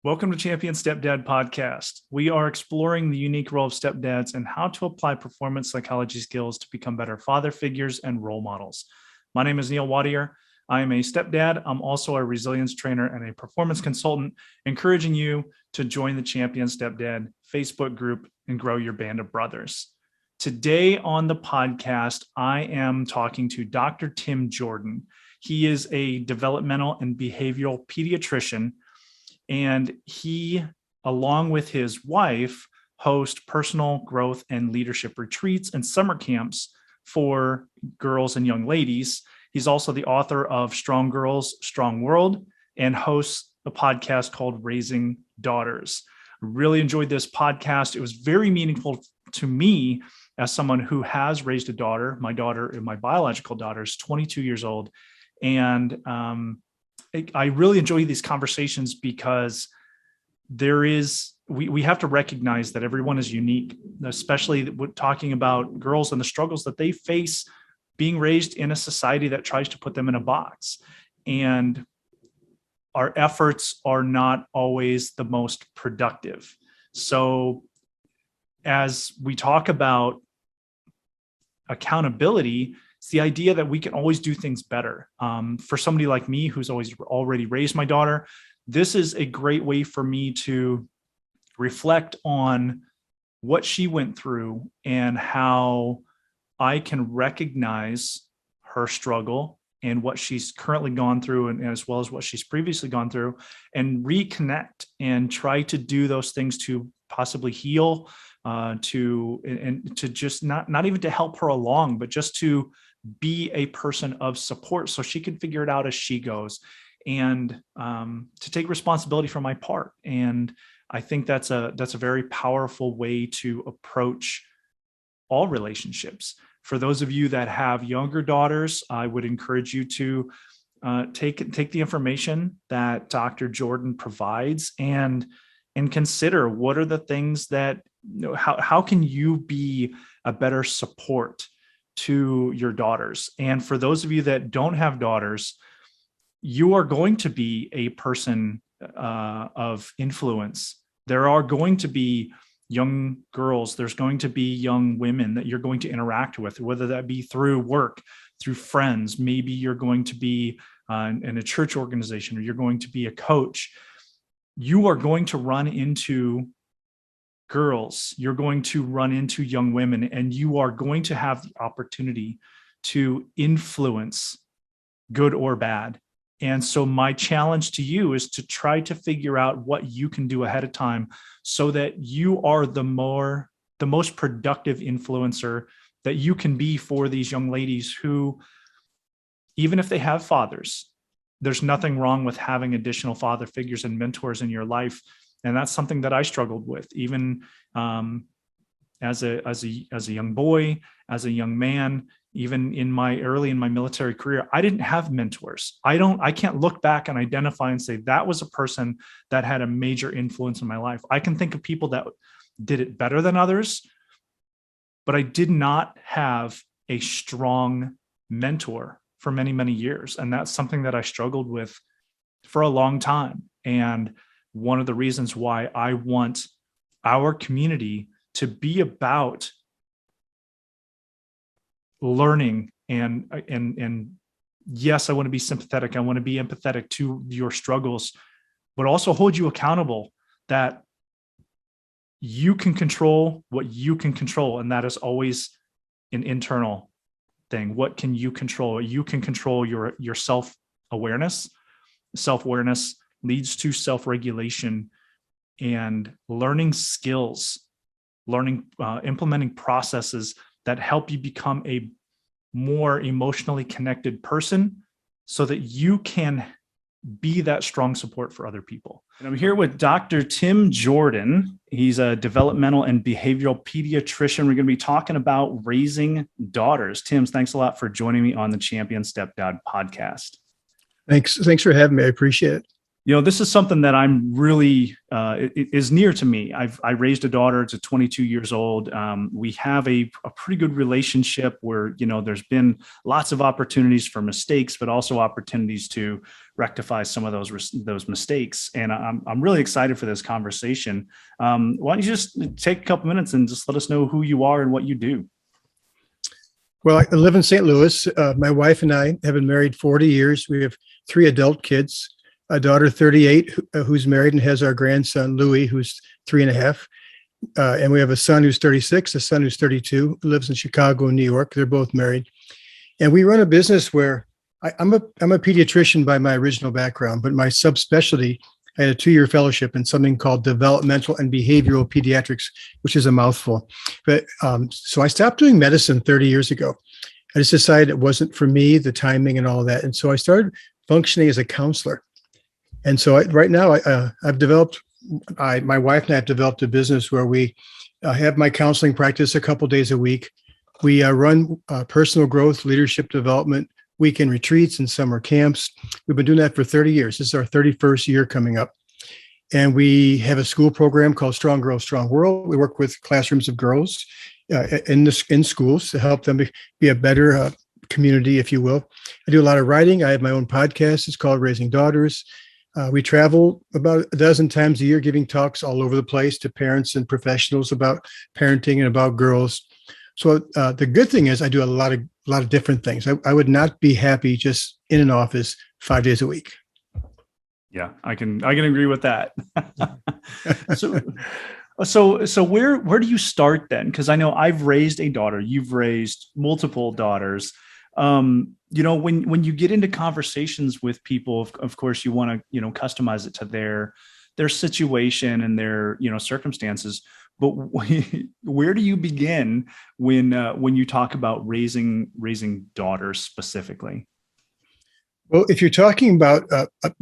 Welcome to Champion Stepdad Podcast. We are exploring the unique role of stepdads and how to apply performance psychology skills to become better father figures and role models. My name is Neil Wadier. I am a stepdad. I'm also a resilience trainer and a performance consultant, encouraging you to join the Champion Stepdad Facebook group and grow your band of brothers. Today on the podcast, I am talking to Dr. Tim Jordan. He is a developmental and behavioral pediatrician, and he, along with his wife, host personal growth and leadership retreats and summer camps for girls and young ladies. He's also the author of Strong Girls, Strong World, and hosts a podcast called Raising Daughters. I really enjoyed this podcast. It was very meaningful to me as someone who has raised a daughter. My biological daughter is 22 years old. And I really enjoy these conversations because we have to recognize that everyone is unique, especially talking about girls and the struggles that they face being raised in a society that tries to put them in a box. And our efforts are not always the most productive. So as we talk about accountability, it's the idea that we can always do things better. For somebody like me, who's already raised my daughter, this is a great way for me to reflect on what she went through and how I can recognize her struggle and what she's currently gone through, and as well as what she's previously gone through, and reconnect and try to do those things to possibly heal, to just not even to help her along, but just to be a person of support so she can figure it out as she goes, and to take responsibility for my part. And I think that's a very powerful way to approach all relationships. For those of you that have younger daughters, I would encourage you to take the information that Dr. Jordan provides and consider what are the things that, how can you be a better support to your daughters. And for those of you that don't have daughters, you are going to be a person of influence. There are going to be young girls, there's going to be young women that you're going to interact with, whether that be through work, through friends. Maybe you're going to be in a church organization, or you're going to be a coach. You are going to run into girls, you're going to run into young women, and you are going to have the opportunity to influence, good or bad. And so my challenge to you is to try to figure out what you can do ahead of time so that you are the most productive influencer that you can be for these young ladies who, even if they have fathers, there's nothing wrong with having additional father figures and mentors in your life. And that's something that I struggled with, even as a young boy, as a young man, even in my military career. I didn't have mentors. I can't look back and identify and say that was a person that had a major influence in my life. I can think of people that did it better than others, but I did not have a strong mentor for many, many years. And that's something that I struggled with for a long time. And one of the reasons why I want our community to be about learning and yes, I want to be sympathetic. I want to be empathetic to your struggles, but also hold you accountable that you can control what you can control. And that is always an internal thing. What can you control? You can control your self-awareness. Self-awareness leads to self-regulation and learning skills, implementing processes that help you become a more emotionally connected person so that you can be that strong support for other people. And I'm here with Dr. Tim Jordan. He's a developmental and behavioral pediatrician. We're going to be talking about raising daughters. Tim, thanks a lot for joining me on the Champion Stepdad podcast. Thanks for having me. I appreciate it. This is something that I'm really is near to me. I raised a daughter. It's 22 years old. We have a pretty good relationship where there's been lots of opportunities for mistakes, but also opportunities to rectify some of those mistakes. And I'm really excited for this conversation. Why don't you just take a couple minutes and just let us know who you are and what you do? Well, I live in St. Louis. My wife and I have been married 40 years. We have 3 adult kids. A daughter, 38, who's married and has our grandson, Louis, who's 3.5. And we have a son who's 36, a son who's 32, who lives in Chicago and New York. They're both married. And we run a business where I'm a pediatrician by my original background, but my subspecialty, I had a 2-year fellowship in something called Developmental and Behavioral Pediatrics, which is a mouthful. But so I stopped doing medicine 30 years ago. I just decided it wasn't for me, the timing and all that. And so I started functioning as a counselor. And so right now I've developed, my wife and I have developed a business where we have my counseling practice a couple days a week. We run personal growth, leadership development, weekend retreats and summer camps. We've been doing that for 30 years. This is our 31st year coming up. And we have a school program called Strong Girls, Strong World. We work with classrooms of girls in schools to help them be a better community, if you will. I do a lot of writing. I have my own podcast. It's called Raising Daughters. We travel about a dozen times a year, giving talks all over the place to parents and professionals about parenting and about girls. So the good thing is I do a lot of different things. I would not be happy just in an office 5 days a week. Yeah, I can agree with that. So where do you start then? Because I know I've raised a daughter. You've raised multiple daughters. When you get into conversations with people, of course, you want to, customize it to their situation and their, circumstances. But where do you begin when you talk about raising daughters specifically? Well, if you're talking about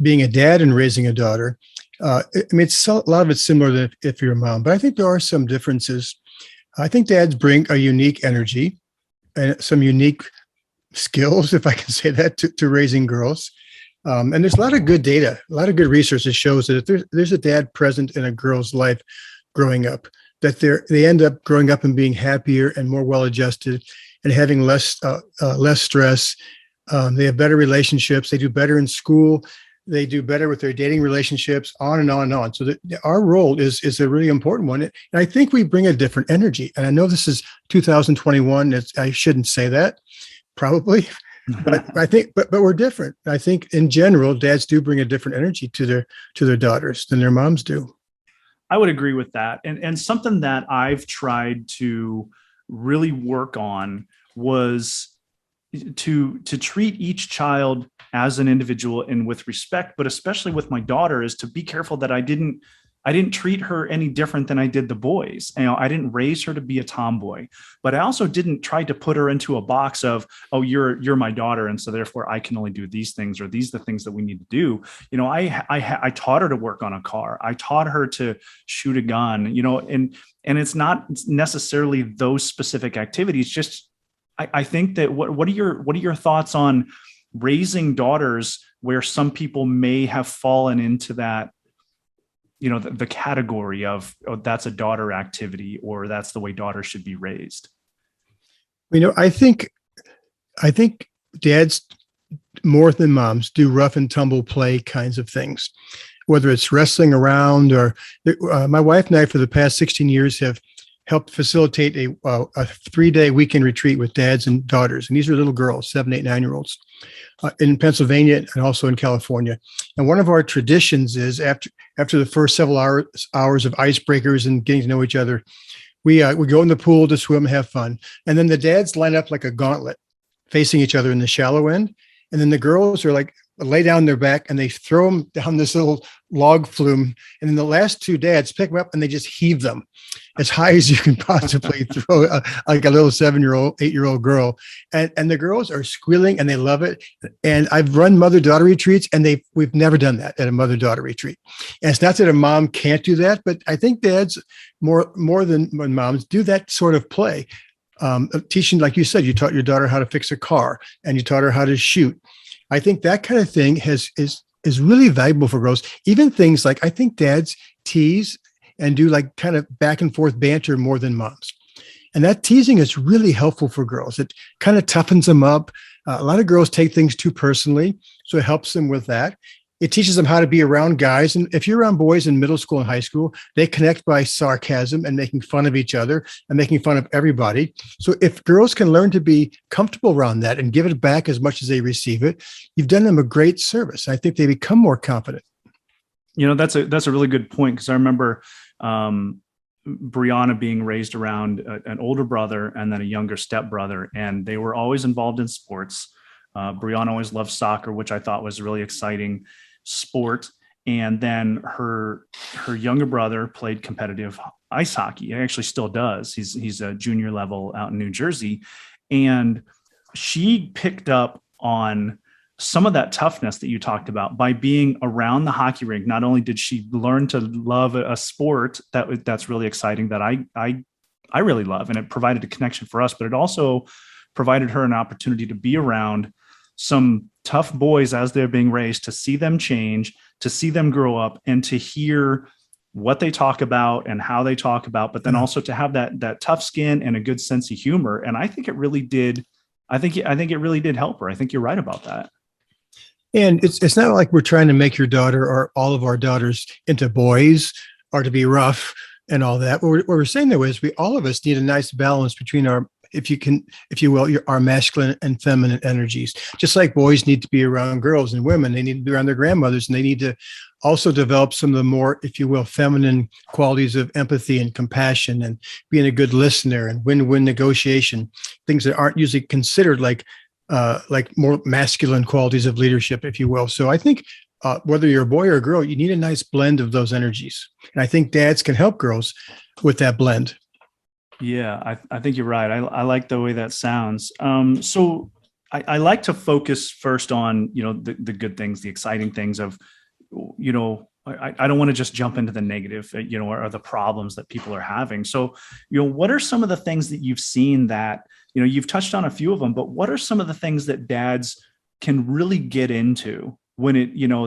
being a dad and raising a daughter, it's a lot of it's similar than if you're a mom, but I think there are some differences. I think dads bring a unique energy and some unique skills, if I can say that, to raising girls. And there's a lot of good data, a lot of good research that shows that if there's a dad present in a girl's life growing up, that they end up growing up and being happier and more well-adjusted and having less stress. They have better relationships. They do better in school. They do better with their dating relationships, on and on and on. So our role is a really important one. And I think we bring a different energy. And I know this is 2021. I shouldn't say that, probably, but I think, but we're different. I think in general, dads do bring a different energy to their daughters than their moms do. I would agree with that. And something that I've tried to really work on was to treat each child as an individual and with respect, but especially with my daughter, is to be careful that I didn't treat her any different than I did the boys. I didn't raise her to be a tomboy, but I also didn't try to put her into a box of, oh, you're my daughter, and so therefore I can only do these things, or these are the things that we need to do. I taught her to work on a car. I taught her to shoot a gun. And it's not necessarily those specific activities. Just I think that what are your thoughts on raising daughters where some people may have fallen into that, the category of, oh, that's a daughter activity, or that's the way daughters should be raised? I think dads more than moms do rough and tumble play kinds of things, whether it's wrestling around or my wife and I for the past 16 years have helped facilitate a 3-day weekend retreat with dads and daughters. And these are little girls, 7, 8, 9-year-olds in Pennsylvania and also in California. And one of our traditions is after the first several hours of icebreakers and getting to know each other, we go in the pool to swim, have fun. And then the dads line up like a gauntlet facing each other in the shallow end. And then the girls are like, lay down their back and they throw them down this little log flume. And then the last 2 dads pick them up and they just heave them as high as you can possibly throw like a little 7-year-old, 8-year-old girl. And the girls are squealing and they love it. And I've run mother-daughter retreats and we've never done that at a mother-daughter retreat. And it's not that a mom can't do that, but I think dads more than moms do that sort of play. Teaching, like you said, you taught your daughter how to fix a car and you taught her how to shoot. I think that kind of thing is is really valuable for girls. Even things like, I think dads tease and do like kind of back and forth banter more than moms. And that teasing is really helpful for girls. It kind of toughens them up. A lot of girls take things too personally, so it helps them with that. It teaches them how to be around guys. And if you're around boys in middle school and high school, they connect by sarcasm and making fun of each other and making fun of everybody. So if girls can learn to be comfortable around that and give it back as much as they receive it, you've done them a great service. I think they become more confident. That's a really good point, because I remember Brianna being raised around an older brother and then a younger stepbrother, and they were always involved in sports. Brianna always loved soccer, which I thought was a really exciting sport. And then her younger brother played competitive ice hockey. He actually still does. He's a junior level out in New Jersey. And she picked up on some of that toughness that you talked about by being around the hockey rink. Not only did she learn to love a sport that's really exciting, that I really love, and it provided a connection for us, but it also provided her an opportunity to be around some tough boys as they're being raised, to see them change, to see them grow up, and to hear what they talk about and how they talk about, but then also to have that tough skin and a good sense of humor. And I think it really did. I think it really did help her. I think you're right about that. And it's not like we're trying to make your daughter or all of our daughters into boys or to be rough and all that. What we're saying though is all of us need a nice balance between our, if you will, our masculine and feminine energies. Just like boys need to be around girls and women, they need to be around their grandmothers, and they need to also develop some of the more, if you will, feminine qualities of empathy and compassion and being a good listener and win-win negotiation, things that aren't usually considered like more masculine qualities of leadership, if you will. So I think whether you're a boy or a girl, you need a nice blend of those energies. And I think dads can help girls with that blend. Yeah, I think you're right. I like the way that sounds. So I like to focus first on, the good things, the exciting things of, I don't want to just jump into the negative, or the problems that people are having. So, what are some of the things that you've seen that, you've touched on a few of them, but what are some of the things that dads can really get into when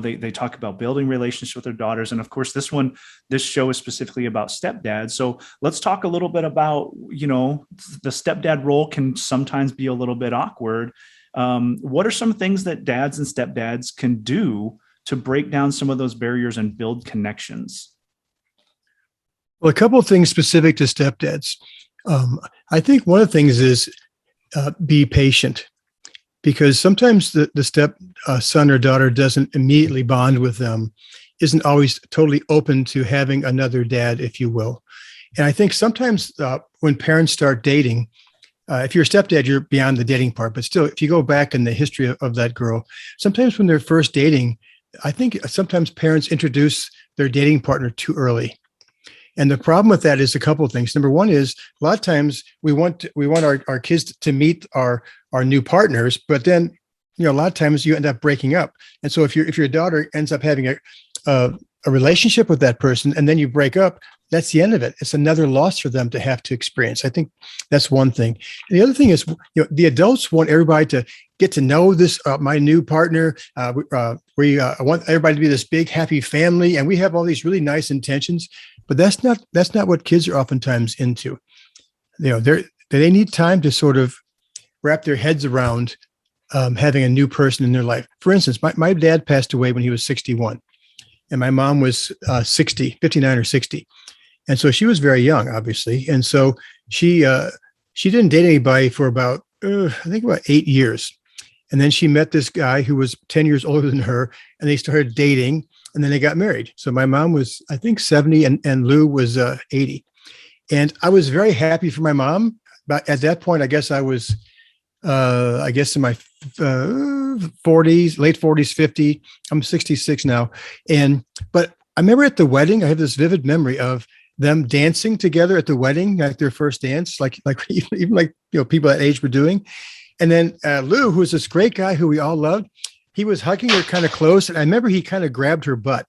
they talk about building relationships with their daughters? And of course, this show is specifically about stepdads. So let's talk a little bit about, the stepdad role can sometimes be a little bit awkward. What are some things that dads and stepdads can do to break down some of those barriers and build connections? Well, a couple of things specific to stepdads. I think one of the things is be patient, because sometimes the step son or daughter doesn't immediately bond with them, isn't always totally open to having another dad, if you will. And I think sometimes when parents start dating, if you're a stepdad, you're beyond the dating part, but still, if you go back in the history of that girl, sometimes when they're first dating, I think sometimes parents introduce their dating partner too early. And the problem with that is a couple of things. Number one is a lot of times we want our kids to meet our new partners, but then, a lot of times you end up breaking up. And so if your daughter ends up having a relationship with that person and then you break up, that's the end of it. It's another loss for them to have to experience. I think that's one thing. And the other thing is, the adults want everybody to get to know this, my new partner. We want everybody to be this big, happy family. And we have all these really nice intentions, but that's not what kids are oftentimes into. They need time to sort of wrap their heads around having a new person in their life. For instance, my dad passed away when he was 61 and my mom was 59 or 60. And so she was very young, obviously. And so she didn't date anybody for about 8 years. And then she met this guy who was 10 years older than her, and they started dating, and then they got married. So my mom was, I think, 70 and Lou was 80. And I was very happy for my mom. But at that point, I guess I was, in my 40s, late 40s, 50. I'm 66 now. But I remember at the wedding, I have this vivid memory of them dancing together at the wedding, like their first dance, like even like people that age were doing. And then Lou, who was this great guy who we all loved, he was hugging her kind of close, and I remember he kind of grabbed her butt,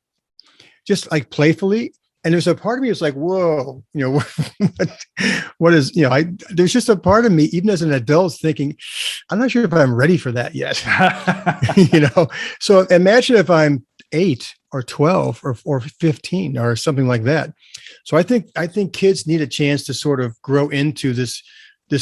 just like playfully. And there's a part of me that's like, whoa, what is, there's just a part of me, even as an adult, thinking, I'm not sure if I'm ready for that yet. So imagine if I'm 8 or 12 or 15 or something like that. So I think kids need a chance to sort of grow into this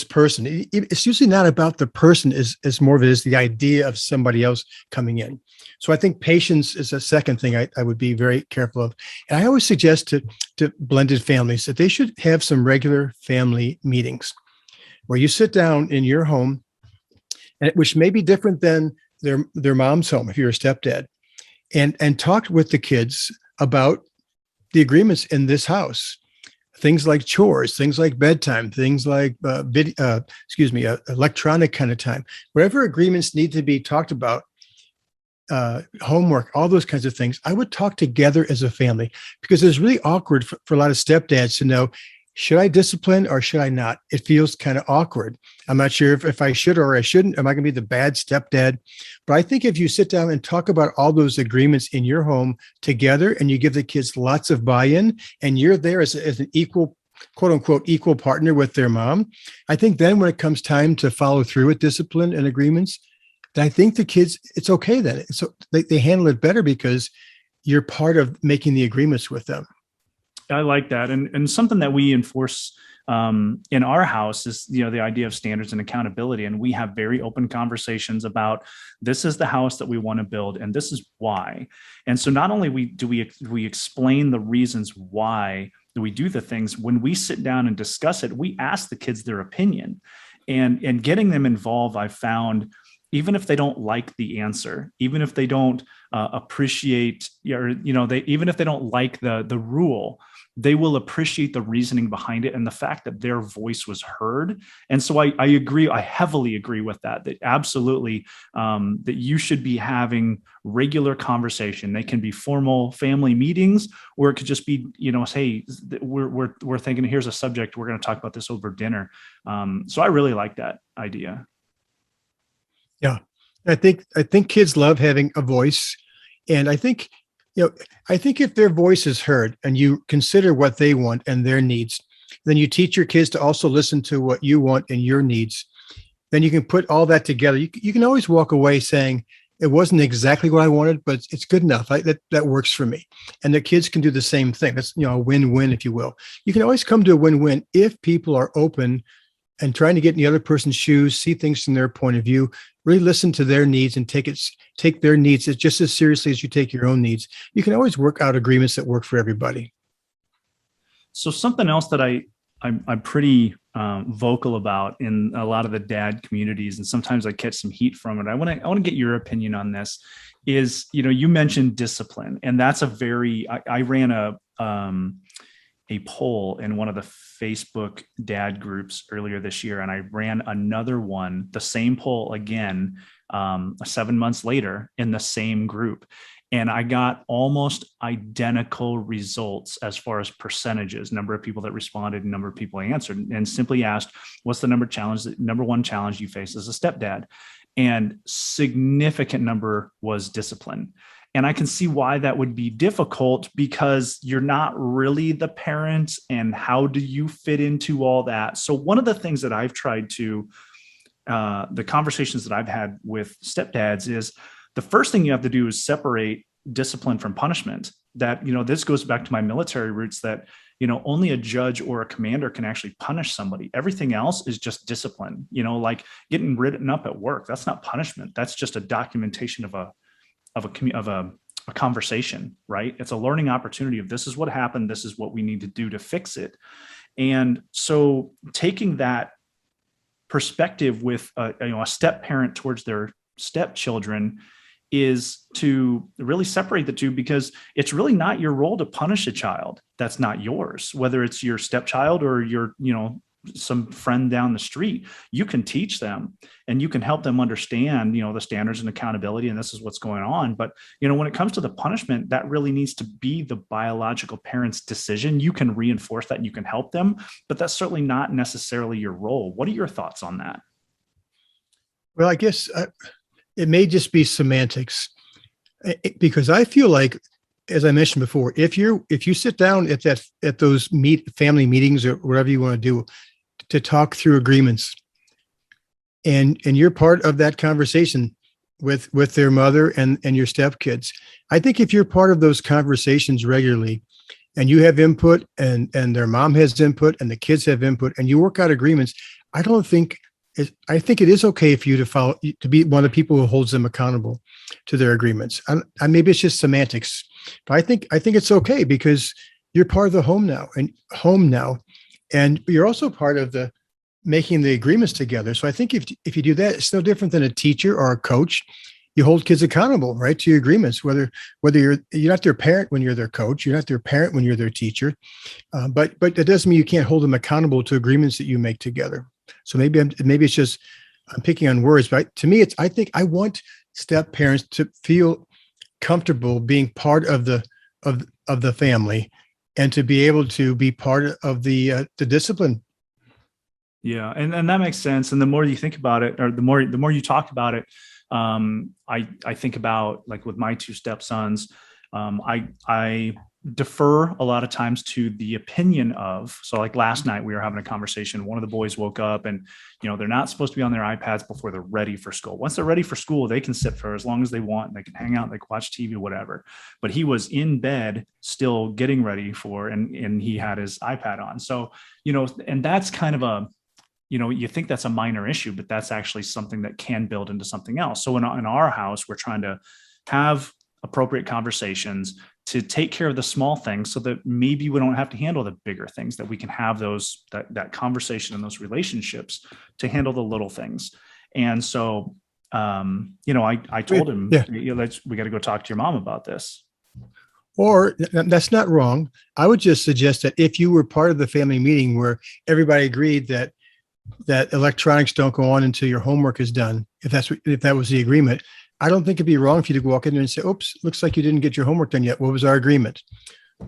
person. It's usually not about the person as more of it is the idea of somebody else coming in. So I think patience is a second thing I would be very careful of. And I always suggest to blended families that they should have some regular family meetings where you sit down in your home, and which may be different than their mom's home if you're a stepdad, and talk with the kids about the agreements in this house. Things like chores, things like bedtime, things like electronic kind of time, whatever agreements need to be talked about, homework, all those kinds of things. I would talk together as a family, because it's really awkward for a lot of stepdads to know, should I discipline or should I not? It feels kind of awkward. I'm not sure if I should or I shouldn't. Am I going to be the bad stepdad? But I think if you sit down and talk about all those agreements in your home together, and you give the kids lots of buy-in, and you're there as an equal, quote unquote, equal partner with their mom, I think then when it comes time to follow through with discipline and agreements, then I think the kids, it's okay then. So they handle it better because you're part of making the agreements with them. I like that. And something that we enforce in our house is, the idea of standards and accountability. And we have very open conversations about, this is the house that we want to build, and this is why. And so not only do we explain the reasons why we do the things, when we sit down and discuss it, we ask the kids their opinion, and getting them involved. I found, even if they don't like the answer, even if they don't appreciate, or, even if they don't like the rule, they will appreciate the reasoning behind it and the fact that their voice was heard. And so I agree. I heavily agree with that absolutely, that you should be having regular conversation. They can be formal family meetings, or it could just be, hey, we're thinking, here's a subject, we're going to talk about this over dinner. So I really like that idea. Yeah. I think kids love having a voice. And I think if their voice is heard and you consider what they want and their needs, then you teach your kids to also listen to what you want and your needs. Then you can put all that together. You can always walk away saying, it wasn't exactly what I wanted, but it's good enough. That works for me. And the kids can do the same thing. That's, a win-win, if you will. You can always come to a win-win if people are open and trying to get in the other person's shoes, see things from their point of view, really listen to their needs and take their needs just as seriously as you take your own needs. You can always work out agreements that work for everybody. So something else that I'm pretty vocal about in a lot of the dad communities, and sometimes I catch some heat from it. I want to get your opinion on this. Is, you mentioned discipline, and that's I ran a poll in one of the Facebook dad groups earlier this year, and I ran another one, the same poll again, 7 months later in the same group. And I got almost identical results as far as percentages, number of people that responded, number of people answered, and simply asked, what's the number one challenge you face as a stepdad? And significant number was discipline. And I can see why that would be difficult, because you're not really the parent, and how do you fit into all that? So one of the things that I've tried to, the conversations that I've had with stepdads is, the first thing you have to do is separate discipline from punishment. That, this goes back to my military roots, that, only a judge or a commander can actually punish somebody. Everything else is just discipline, like getting written up at work. That's not punishment. That's just a documentation of a conversation, right? It's a learning opportunity of, this is what happened, this is what we need to do to fix it. And so taking that perspective with a step parent towards their stepchildren is to really separate the two, because it's really not your role to punish a child that's not yours, whether it's your stepchild or your, some friend down the street. You can teach them and you can help them understand, the standards and accountability, and this is what's going on. But, when it comes to the punishment, that really needs to be the biological parent's decision. You can reinforce that and you can help them, but that's certainly not necessarily your role. What are your thoughts on that? Well, I guess it may just be semantics, because I feel like, as I mentioned before, if you sit down at those family meetings or whatever you want to do to talk through agreements, and you're part of that conversation, with their mother and your stepkids. I think if you're part of those conversations regularly and you have input and their mom has input and the kids have input and you work out agreements, I think it is okay for you to be one of the people who holds them accountable to their agreements. And maybe it's just semantics, but I think it's okay because you're part of the home now, and you're also part of the making the agreements together. So I think if you do that, it's no different than a teacher or a coach. You hold kids accountable, right, to your agreements. Whether you're not their parent when you're their coach, you're not their parent when you're their teacher, but that doesn't mean you can't hold them accountable to agreements that you make together. So maybe it's just I'm picking on words, but to me, I think I want step parents to feel comfortable being part of the family and to be able to be part of the discipline. Yeah, and that makes sense. And the more you think about it, or the more you talk about it, I think about, like, with my two stepsons, I defer a lot of times to the opinion of. So, like, last night we were having a conversation. One of the boys woke up, and they're not supposed to be on their iPads before they're ready for school. Once they're ready for school, they can sit for as long as they want. They can hang out, they can watch TV, whatever. But he was in bed still getting ready for, and he had his iPad on. So, and that's kind of you think that's a minor issue, but that's actually something that can build into something else. So in our house, we're trying to have appropriate conversations to take care of the small things so that maybe we don't have to handle the bigger things, that we can have that conversation and those relationships to handle the little things. And so, I told him, we got to go talk to your mom about this. Or that's not wrong. I would just suggest that if you were part of the family meeting where everybody agreed that electronics don't go on until your homework is done, if that was the agreement, I don't think it'd be wrong for you to walk in there and say, oops, looks like you didn't get your homework done yet. What was our agreement?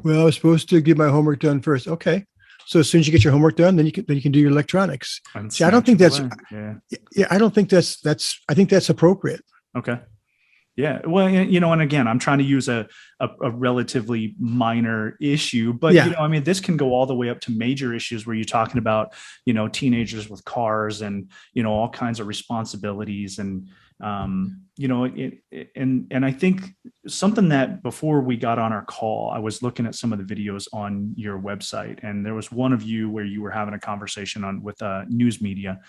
Well, I was supposed to get my homework done first. Okay. So as soon as you get your homework done, then you can do your electronics. See, I don't think that's, I don't think I think that's appropriate. Okay. Yeah. Well, and again, I'm trying to use a relatively minor issue, but, this can go all the way up to major issues where you're talking about, teenagers with cars and, all kinds of responsibilities. And, and I think something that before we got on our call, I was looking at some of the videos on your website, and there was one of you where you were having a conversation with news media.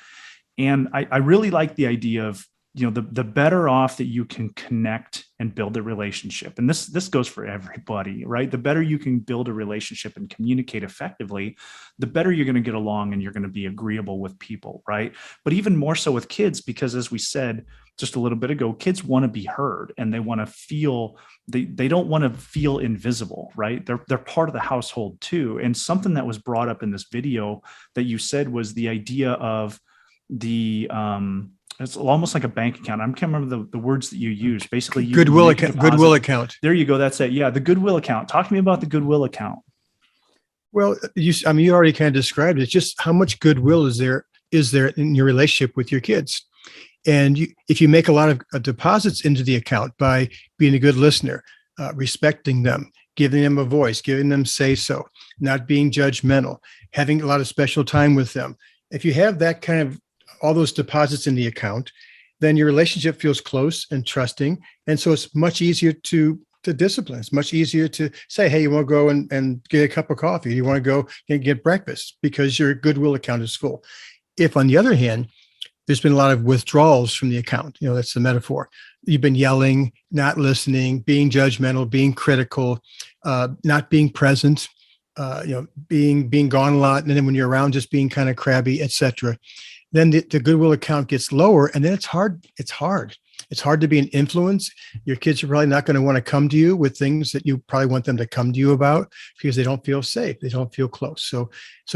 And I really like the idea of, the better off that you can connect and build a relationship. And this goes for everybody, right? The better you can build a relationship and communicate effectively, the better you're going to get along and you're going to be agreeable with people, right? But even more so with kids, because as we said just a little bit ago, kids want to be heard and they want to feel, they don't want to feel invisible, right? They're part of the household too. And something that was brought up in this video that you said was the idea of it's almost like a bank account. I can't remember the words that you use. Basically, goodwill account. There you go. That's it. Yeah, the goodwill account. Talk to me about the goodwill account. Well, you already kind of described it. It's just how much goodwill is there in your relationship with your kids. And if you make a lot of deposits into the account by being a good listener, respecting them, giving them a voice, giving them say so, not being judgmental, having a lot of special time with them. If you have that kind of all those deposits in the account, then your relationship feels close and trusting. And so it's much easier to discipline. It's much easier to say, hey, you want to go and get a cup of coffee? You want to go and get breakfast because your goodwill account is full. If, on the other hand, there's been a lot of withdrawals from the account, that's the metaphor. You've been yelling, not listening, being judgmental, being critical, not being present, being gone a lot. And then when you're around, just being kind of crabby, etc. Then the goodwill account gets lower, and then it's hard. It's hard to be an influence. Your kids are probably not going to want to come to you with things that you probably want them to come to you about because they don't feel safe. They don't feel close. So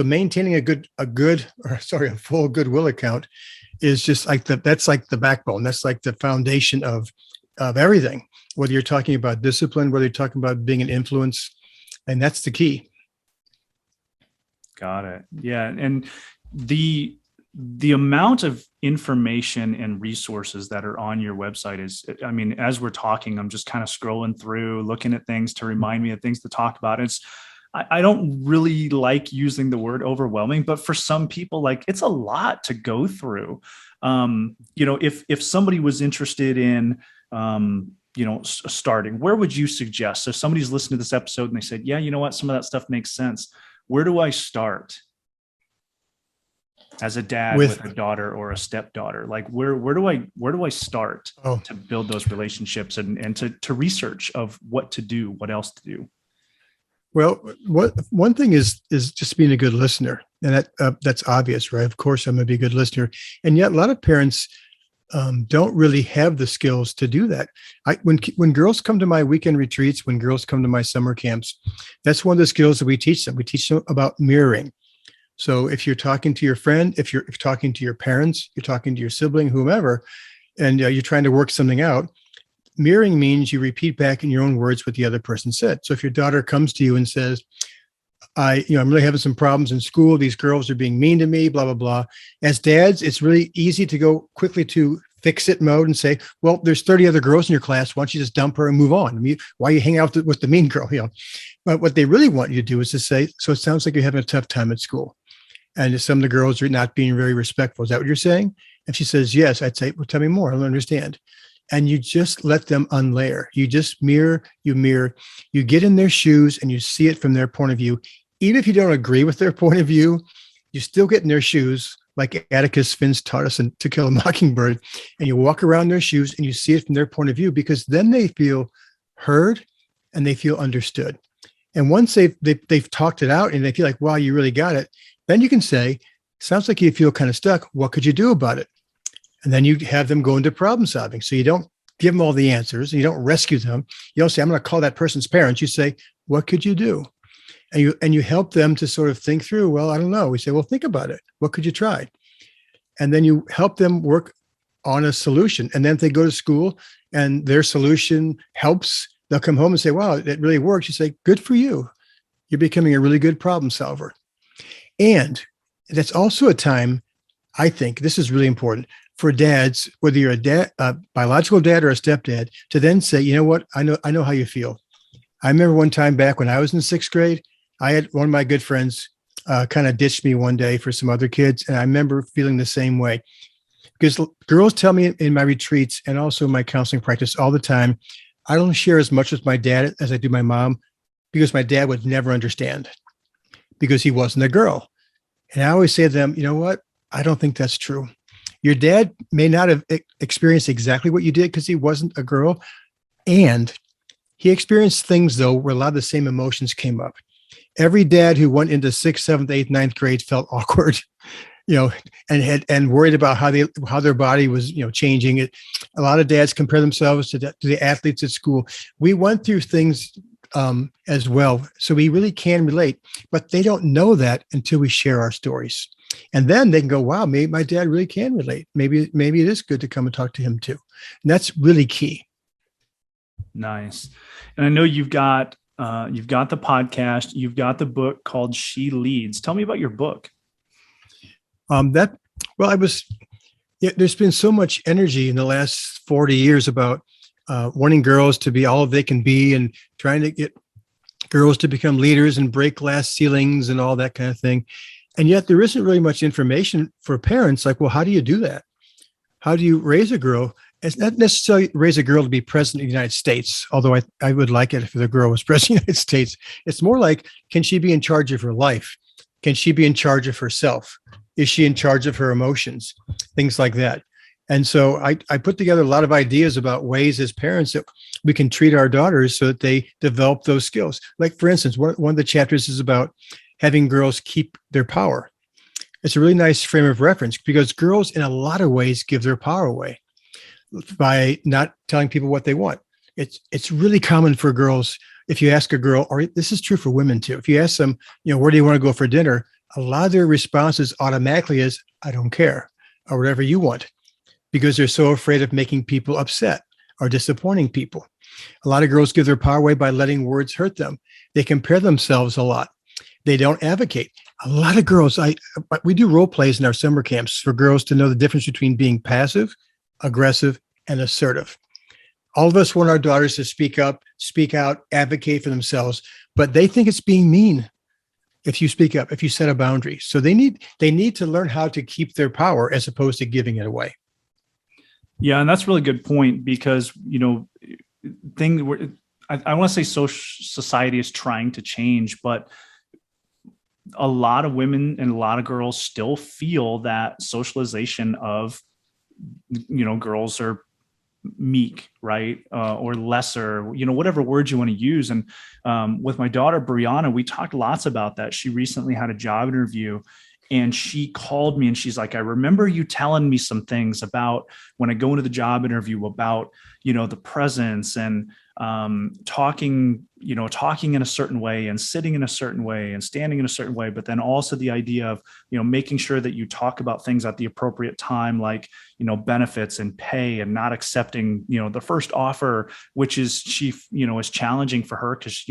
maintaining a full goodwill account is just like that's like the backbone. That's like the foundation of everything, whether you're talking about discipline, whether you're talking about being an influence, and that's the key. Got it. Yeah. And the amount of information and resources that are on your website is, as we're talking, I'm just kind of scrolling through, looking at things to remind me of things to talk about. I don't really like using the word overwhelming, but for some people, like it's a lot to go through. If somebody was interested in, starting, where would you suggest? So if somebody's listening to this episode and they said, yeah, you know what, some of that stuff makes sense. Where do I start as a dad with a daughter or a stepdaughter? Like where do I start to build those relationships and to research of what to do, what else to do? Well, one thing is just being a good listener, and that's obvious, right? Of course, I'm going to be a good listener, and yet a lot of parents don't really have the skills to do that. When girls come to my weekend retreats, when girls come to my summer camps, that's one of the skills that we teach them. We teach them about mirroring. So if you're talking to your friend, if you're talking to your parents, you're talking to your sibling, whomever, and you're trying to work something out. Mirroring means you repeat back in your own words what the other person said. So if your daughter comes to you and says, I'm really having some problems in school. These girls are being mean to me, blah, blah, blah. As dads, it's really easy to go quickly to fix it mode and say, well, there's 30 other girls in your class. Why don't you just dump her and move on? I mean, why you hang out with the mean girl? But what they really want you to do is to say, so it sounds like you're having a tough time at school. And some of the girls are not being very respectful. Is that what you're saying? If she says, yes, I'd say, well, tell me more. I don't understand. And you just let them unlayer. You just mirror, you get in their shoes and you see it from their point of view. Even if you don't agree with their point of view, you still get in their shoes, like Atticus Finch taught us in To Kill a Mockingbird, and you walk around their shoes and you see it from their point of view, because then they feel heard and they feel understood. And once they've talked it out and they feel like, wow, you really got it, then you can say, sounds like you feel kind of stuck. What could you do about it? And then you have them go into problem solving. So you don't give them all the answers and you don't rescue them. You don't say, I'm going to call that person's parents. You say, what could you do? And you help them to sort of think through, well, I don't know. We say, well, think about it. What could you try? And then you help them work on a solution. And then if they go to school and their solution helps, they'll come home and say, wow, it really works. You say, good for you. You're becoming a really good problem solver. And that's also a time, I think, this is really important, for dads, whether you're a biological dad or a stepdad, to then say, you know what, I know how you feel. I remember one time back when I was in 6th grade, I had one of my good friends kind of ditched me one day for some other kids. And I remember feeling the same way, because girls tell me in my retreats and also my counseling practice all the time, I don't share as much with my dad as I do my mom, because my dad would never understand, because he wasn't a girl. And I always say to them, you know what, I don't think that's true. Your dad may not have experienced exactly what you did because he wasn't a girl. And he experienced things, though, where a lot of the same emotions came up. Every dad who went into 6th, 7th, 8th, 9th grade felt awkward, and worried about how their body was, changing. A lot of dads compare themselves to the athletes at school. We went through things as well. So we really can relate, but they don't know that until we share our stories. And then they can go, wow, maybe my dad really can relate. Maybe it is good to come and talk to him too. And that's really key. Nice. And I know you've got the podcast, you've got the book called She Leads. Tell me about your book. There's been so much energy in the last 40 years about wanting girls to be all they can be and trying to get girls to become leaders and break glass ceilings and all that kind of thing. And yet there isn't really much information for parents. Like, well, how do you do that? How do you raise a girl? It's not necessarily raise a girl to be president of the United States, although I would like it if the girl was president of the United States. It's more like, can she be in charge of her life? Can she be in charge of herself? Is she in charge of her emotions? Things like that. And so I put together a lot of ideas about ways as parents that we can treat our daughters so that they develop those skills. Like, for instance, one of the chapters is about having girls keep their power. It's a really nice frame of reference, because girls in a lot of ways give their power away by not telling people what they want. It's really common for girls. If you ask a girl, or this is true for women too, if you ask them, where do you want to go for dinner? A lot of their responses automatically is, I don't care, or whatever you want, because they're so afraid of making people upset or disappointing people. A lot of girls give their power away by letting words hurt them. They compare themselves a lot. They don't advocate. A lot of girls, we do role plays in our summer camps for girls to know the difference between being passive, aggressive, and assertive. All of us want our daughters to speak up, speak out, advocate for themselves, but they think it's being mean if you speak up, if you set a boundary. So they need to learn how to keep their power as opposed to giving it away. Yeah, and that's a really good point because, I want to say society is trying to change, but a lot of women and a lot of girls still feel that socialization of, girls are meek, right? Or lesser, whatever words you want to use. And with my daughter, Brianna, we talked lots about that. She recently had a job interview and she called me and she's like, I remember you telling me some things about when I go into the job interview about, the presence and talking in a certain way and sitting in a certain way and standing in a certain way, but then also the idea of, making sure that you talk about things at the appropriate time, like, benefits and pay, and not accepting, the first offer, which is is challenging for her because,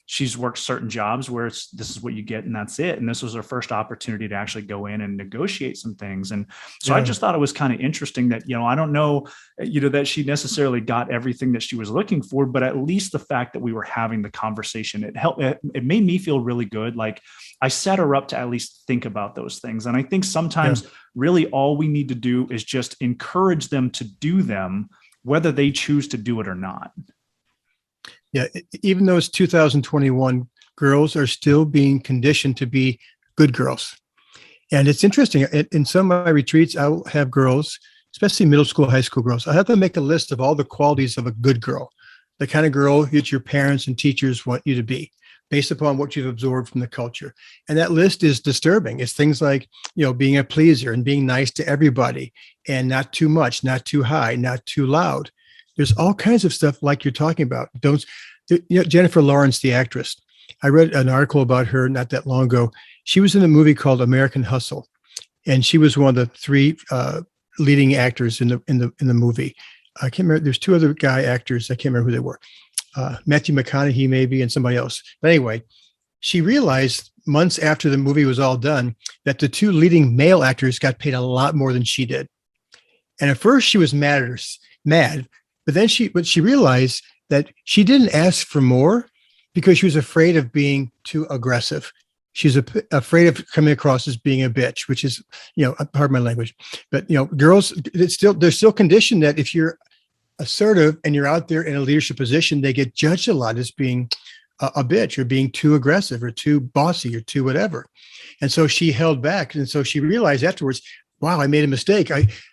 she's worked certain jobs where this is what you get and that's it. And this was her first opportunity to actually go in and negotiate some things. And so I just thought it was kind of interesting that, I don't know, that she necessarily got everything that she was looking for, but at least the fact that we were having the conversation, it helped. It made me feel really good. Like I set her up to at least think about those things. And I think sometimes really all we need to do is just encourage them to do them, whether they choose to do it or not. Yeah, even though it's 2021, girls are still being conditioned to be good girls. And it's interesting. In some of my retreats, I will have girls, especially middle school, high school girls, I have them make a list of all the qualities of a good girl, the kind of girl that your parents and teachers want you to be, based upon what you've absorbed from the culture. And that list is disturbing. It's things like, being a pleaser and being nice to everybody and not too much, not too high, not too loud. There's all kinds of stuff like you're talking about. Jennifer Lawrence, the actress, I read an article about her not that long ago. She was in a movie called American Hustle, and she was one of the three leading actors in the movie. I can't remember. There's two other guy actors. I can't remember who they were. Matthew McConaughey maybe, and somebody else. But anyway, she realized months after the movie was all done that the two leading male actors got paid a lot more than she did. And at first she was mad. But then she realized that she didn't ask for more because she was afraid of being too aggressive. She's afraid of coming across as being a bitch, which is, pardon my language. But, girls, they're still conditioned that if you're assertive and you're out there in a leadership position, they get judged a lot as being a bitch or being too aggressive or too bossy or too whatever. And so she held back. And so she realized afterwards, wow, I made a mistake.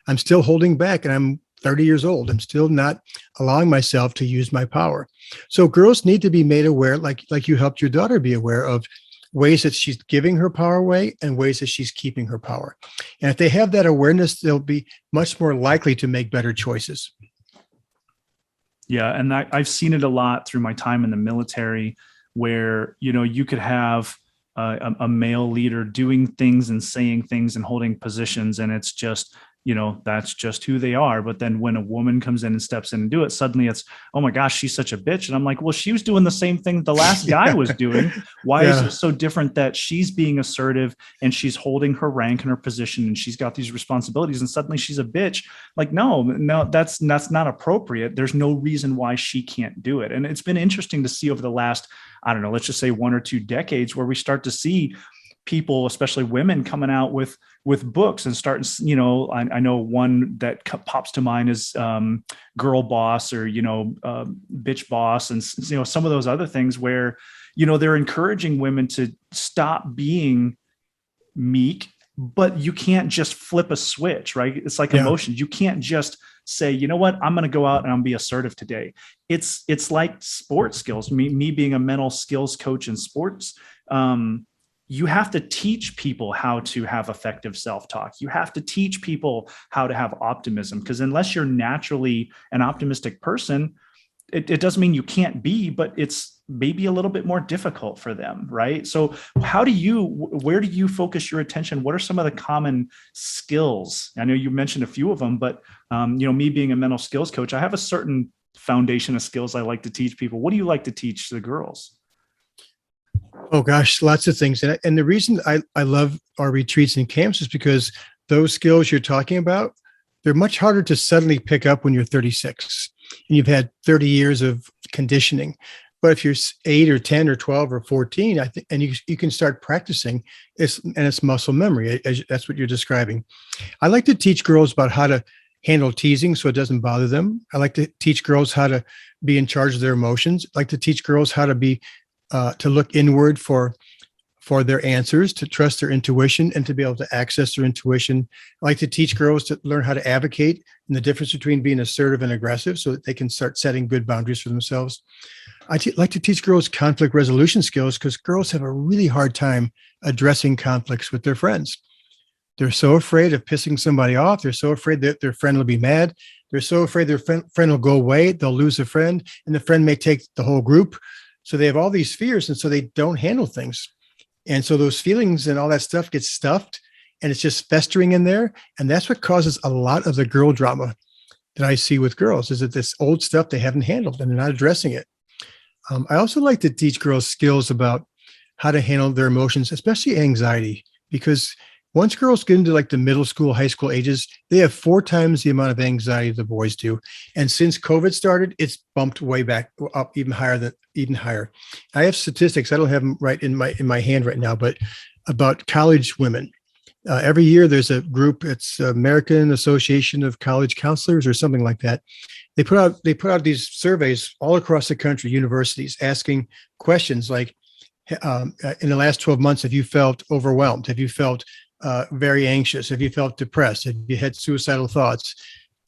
I'm still holding back and I'm 30 years old. I'm still not allowing myself to use my power. So girls need to be made aware, like you helped your daughter be aware of ways that she's giving her power away and ways that she's keeping her power. And if they have that awareness, they'll be much more likely to make better choices. Yeah. And I've seen it a lot through my time in the military where, you could have a male leader doing things and saying things and holding positions. And it's just, that's just who they are. But then when a woman comes in and steps in and do it, suddenly it's, oh my gosh, she's such a bitch. And I'm like, well, she was doing the same thing the last guy was doing. Why is it so different that she's being assertive and she's holding her rank and her position and she's got these responsibilities and suddenly she's a bitch? Like, no, that's not appropriate. There's no reason why she can't do it. And it's been interesting to see over the last, I don't know, let's just say 1 or 2 decades where we start to see people, especially women, coming out with books and starting, I know one that pops to mind is Girl Boss or, Bitch Boss. And, some of those other things where, they're encouraging women to stop being meek, but you can't just flip a switch, right? It's like emotions. You can't just say, you know what, I'm going to go out and I'm be assertive today. It's like sports skills. Me being a mental skills coach in sports, you have to teach people how to have effective self-talk. You have to teach people how to have optimism, because unless you're naturally an optimistic person, it doesn't mean you can't be, but it's maybe a little bit more difficult for them, right? So where do you focus your attention? What are some of the common skills? I know you mentioned a few of them, but me being a mental skills coach, I have a certain foundation of skills I like to teach people. What do you like to teach the girls? Oh gosh, lots of things. And the reason I love our retreats and camps is because those skills you're talking about they're much harder to suddenly pick up when you're 36 and you've had 30 years of conditioning. But if you're 8 or 10 or 12 or 14, I think, and you can start practicing, it's muscle memory. That's what you're describing. I like to teach girls about how to handle teasing so it doesn't bother them. I like to teach girls how to be in charge of their emotions. I like to teach girls how to to look inward for their answers, to trust their intuition and to be able to access their intuition. I like to teach girls to learn how to advocate and the difference between being assertive and aggressive so that they can start setting good boundaries for themselves. I like to teach girls conflict resolution skills because girls have a really hard time addressing conflicts with their friends. They're so afraid of pissing somebody off. They're so afraid that their friend will be mad. They're so afraid their friend will go away. They'll lose a friend and the friend may take the whole group. So they have all these fears and so they don't handle things. And so those feelings and all that stuff gets stuffed and it's just festering in there. And that's what causes a lot of the girl drama that I see with girls is that this old stuff they haven't handled and they're not addressing it. I also like to teach girls skills about how to handle their emotions, especially anxiety, because once girls get into like the middle school, high school ages, they have 4 times the amount of anxiety the boys do. And since COVID started, it's bumped way back up even higher. I have statistics. I don't have them right in my hand right now, but about college women. Every year there's a group, it's American Association of College Counselors or something like that. They put out these surveys all across the country, universities, asking questions like, in the last 12 months, have you felt overwhelmed? Have you felt very anxious? Have you felt depressed? Have you had suicidal thoughts?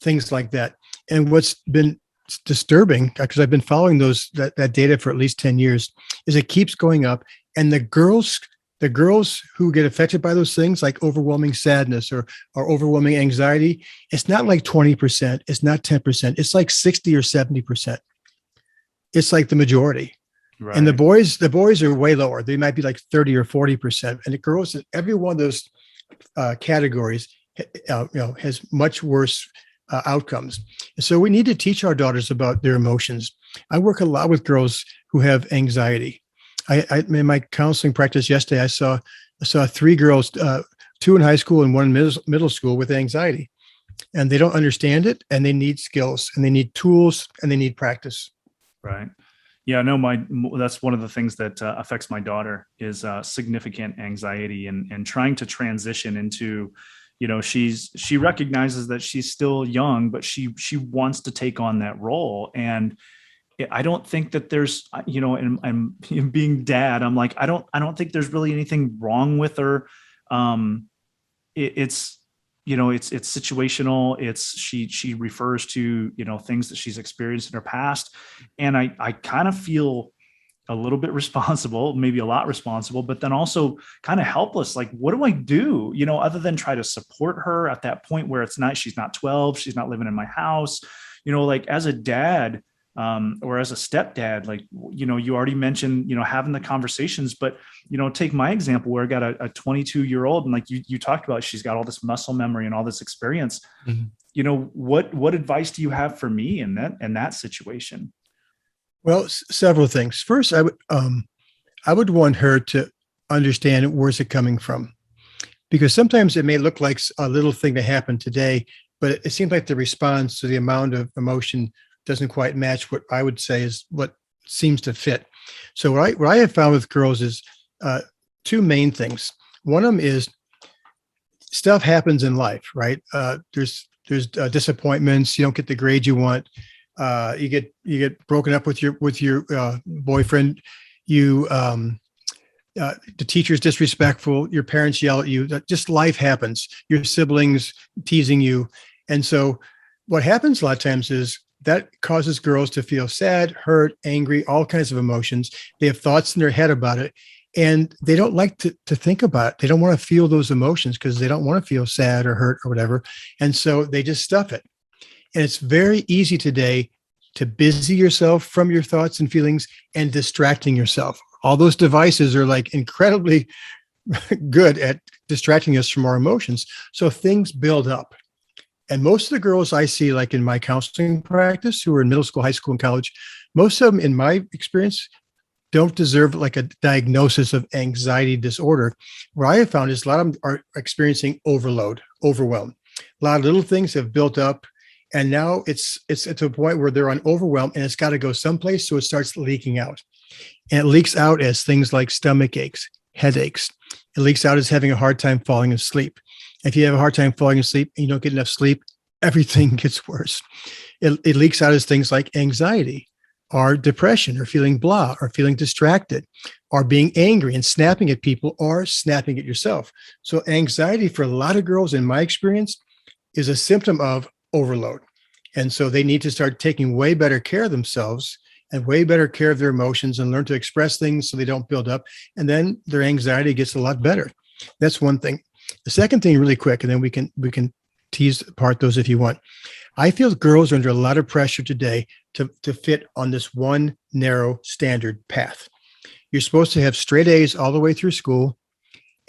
Things like that. And what's been disturbing, because I've been following that data for at least 10 years, is it keeps going up. And the girls who get affected by those things, like overwhelming sadness or overwhelming anxiety, it's not like 20%, it's not 10%, it's like 60 or 70%. It's like the majority. Right. And the boys are way lower. They might be like 30 or 40%. And the girls in every one of those categories, has much worse outcomes. And so we need to teach our daughters about their emotions. I work a lot with girls who have anxiety. I in my counseling practice yesterday, I saw 3 girls, 2 in high school and 1 in middle school with anxiety, and they don't understand it, and they need skills, and they need tools, and they need practice. Right. Yeah, no, that's one of the things that affects my daughter is significant anxiety and trying to transition into, she recognizes that she's still young, but she wants to take on that role. And I don't think that there's, and being dad, I'm like, I don't think there's really anything wrong with her. It's situational. She refers to, things that she's experienced in her past. And I kind of feel a little bit responsible, maybe a lot responsible, but then also kind of helpless. Like, what do I do, other than try to support her at that point where she's not 12, she's not living in my house, like as a dad, or as a stepdad, like, you already mentioned, having the conversations, but, take my example where I got a 22-year-old and like you talked about, she's got all this muscle memory and all this experience. Mm-hmm. What advice do you have for me in that situation? Well, several things. First, I would want her to understand where's it coming from, because sometimes it may look like a little thing that happened today, but it seems like the response to the amount of emotion doesn't quite match what I would say is what seems to fit. So what I have found with girls is 2 main things. One of them is stuff happens in life, right? There's disappointments. You don't get the grade you want. You get broken up with your boyfriend. The teacher's disrespectful. Your parents yell at you. Just life happens. Your siblings teasing you, and so what happens a lot of times is that causes girls to feel sad, hurt, angry, all kinds of emotions. They have thoughts in their head about it, and they don't like to think about it. They don't want to feel those emotions because they don't want to feel sad or hurt or whatever. And so they just stuff it. And it's very easy today to busy yourself from your thoughts and feelings and distracting yourself. All those devices are like incredibly good at distracting us from our emotions. So things build up. And most of the girls I see, like in my counseling practice, who are in middle school, high school, and college, most of them, in my experience, don't deserve like a diagnosis of anxiety disorder. What I have found is a lot of them are experiencing overload, overwhelm. A A lot of little things have built up, and now it's to a point where they're on overwhelm, and it's got to go someplace. So it starts leaking out, and it leaks out as things like stomach aches, headaches. It leaks out as having a hard time falling asleep. If you have a hard time falling asleep and you don't get enough sleep, everything gets worse. It leaks out as things like anxiety or depression or feeling blah or feeling distracted or being angry and snapping at people or snapping at yourself. So anxiety for a lot of girls, in my experience, is a symptom of overload. And so they need to start taking way better care of themselves and way better care of their emotions and learn to express things so they don't build up. And then their anxiety gets a lot better. That's one thing. The second thing, really quick, and then we can tease apart those if you want. I feel girls are under a lot of pressure today to fit on this one narrow standard path. You're supposed to have straight A's all the way through school,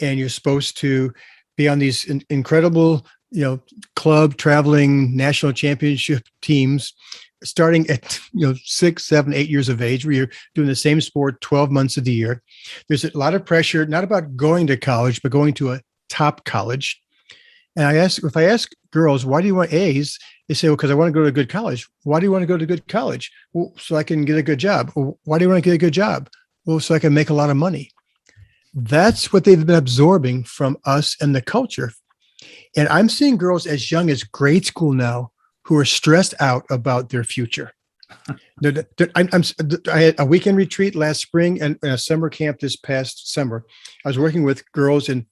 and you're supposed to be on these incredible, club traveling national championship teams starting at 6, 7, 8 years of age, where you're doing the same sport 12 months of the year. There's a lot of pressure, not about going to college, but going to a top college. And if I ask girls, why do you want A's? They say, well, because I want to go to a good college. Why do you want to go to a good college? Well, so I can get a good job. Well, why do you want to get a good job? Well, so I can make a lot of money. That's what they've been absorbing from us and the culture. And I'm seeing girls as young as grade school now who are stressed out about their future. I had a weekend retreat last spring and a summer camp this past summer. I was working with girls in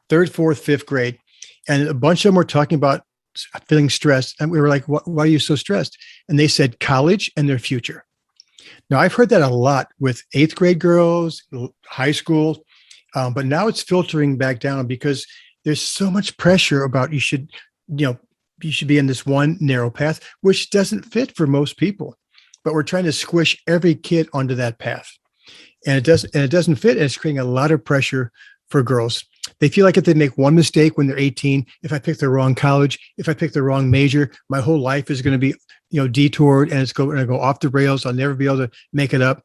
third, fourth, fifth grade, and a bunch of them were talking about feeling stressed. And we were like, why are you so stressed? And they said college and their future. Now, I've heard that a lot with eighth grade girls, high school, but now it's filtering back down because there's so much pressure about you should be in this one narrow path, which doesn't fit for most people. But we're trying to squish every kid onto that path. And it doesn't fit. And it's creating a lot of pressure for girls. They feel like if they make one mistake when they're 18, if I pick the wrong college, if I pick the wrong major, my whole life is going to be, detoured, and it's going to go off the rails. I'll never be able to make it up.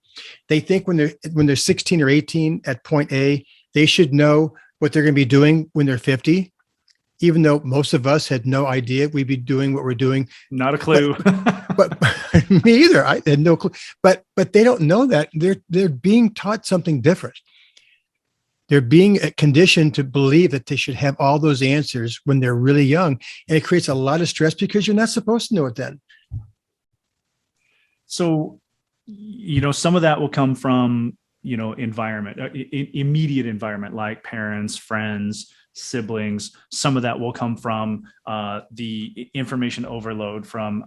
They think when they're 16 or 18 at point A, they should know what they're going to be doing when they're 50, even though most of us had no idea we'd be doing what we're doing. Not a clue. But me either. I had no clue. But they don't know that. They're being taught something different. They're being conditioned to believe that they should have all those answers when they're really young. And it creates a lot of stress because you're not supposed to know it then. So, some of that will come from, environment, immediate environment, like parents, friends, siblings. Some of that will come from the information overload from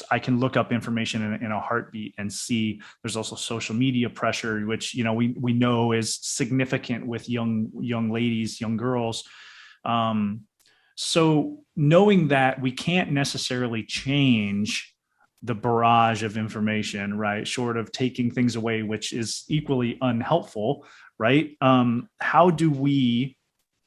I can look up information in a heartbeat and see. There's also social media pressure, which, we know is significant with young ladies, young girls. So knowing that we can't necessarily change the barrage of information, right? Short of taking things away, which is equally unhelpful, right? How do we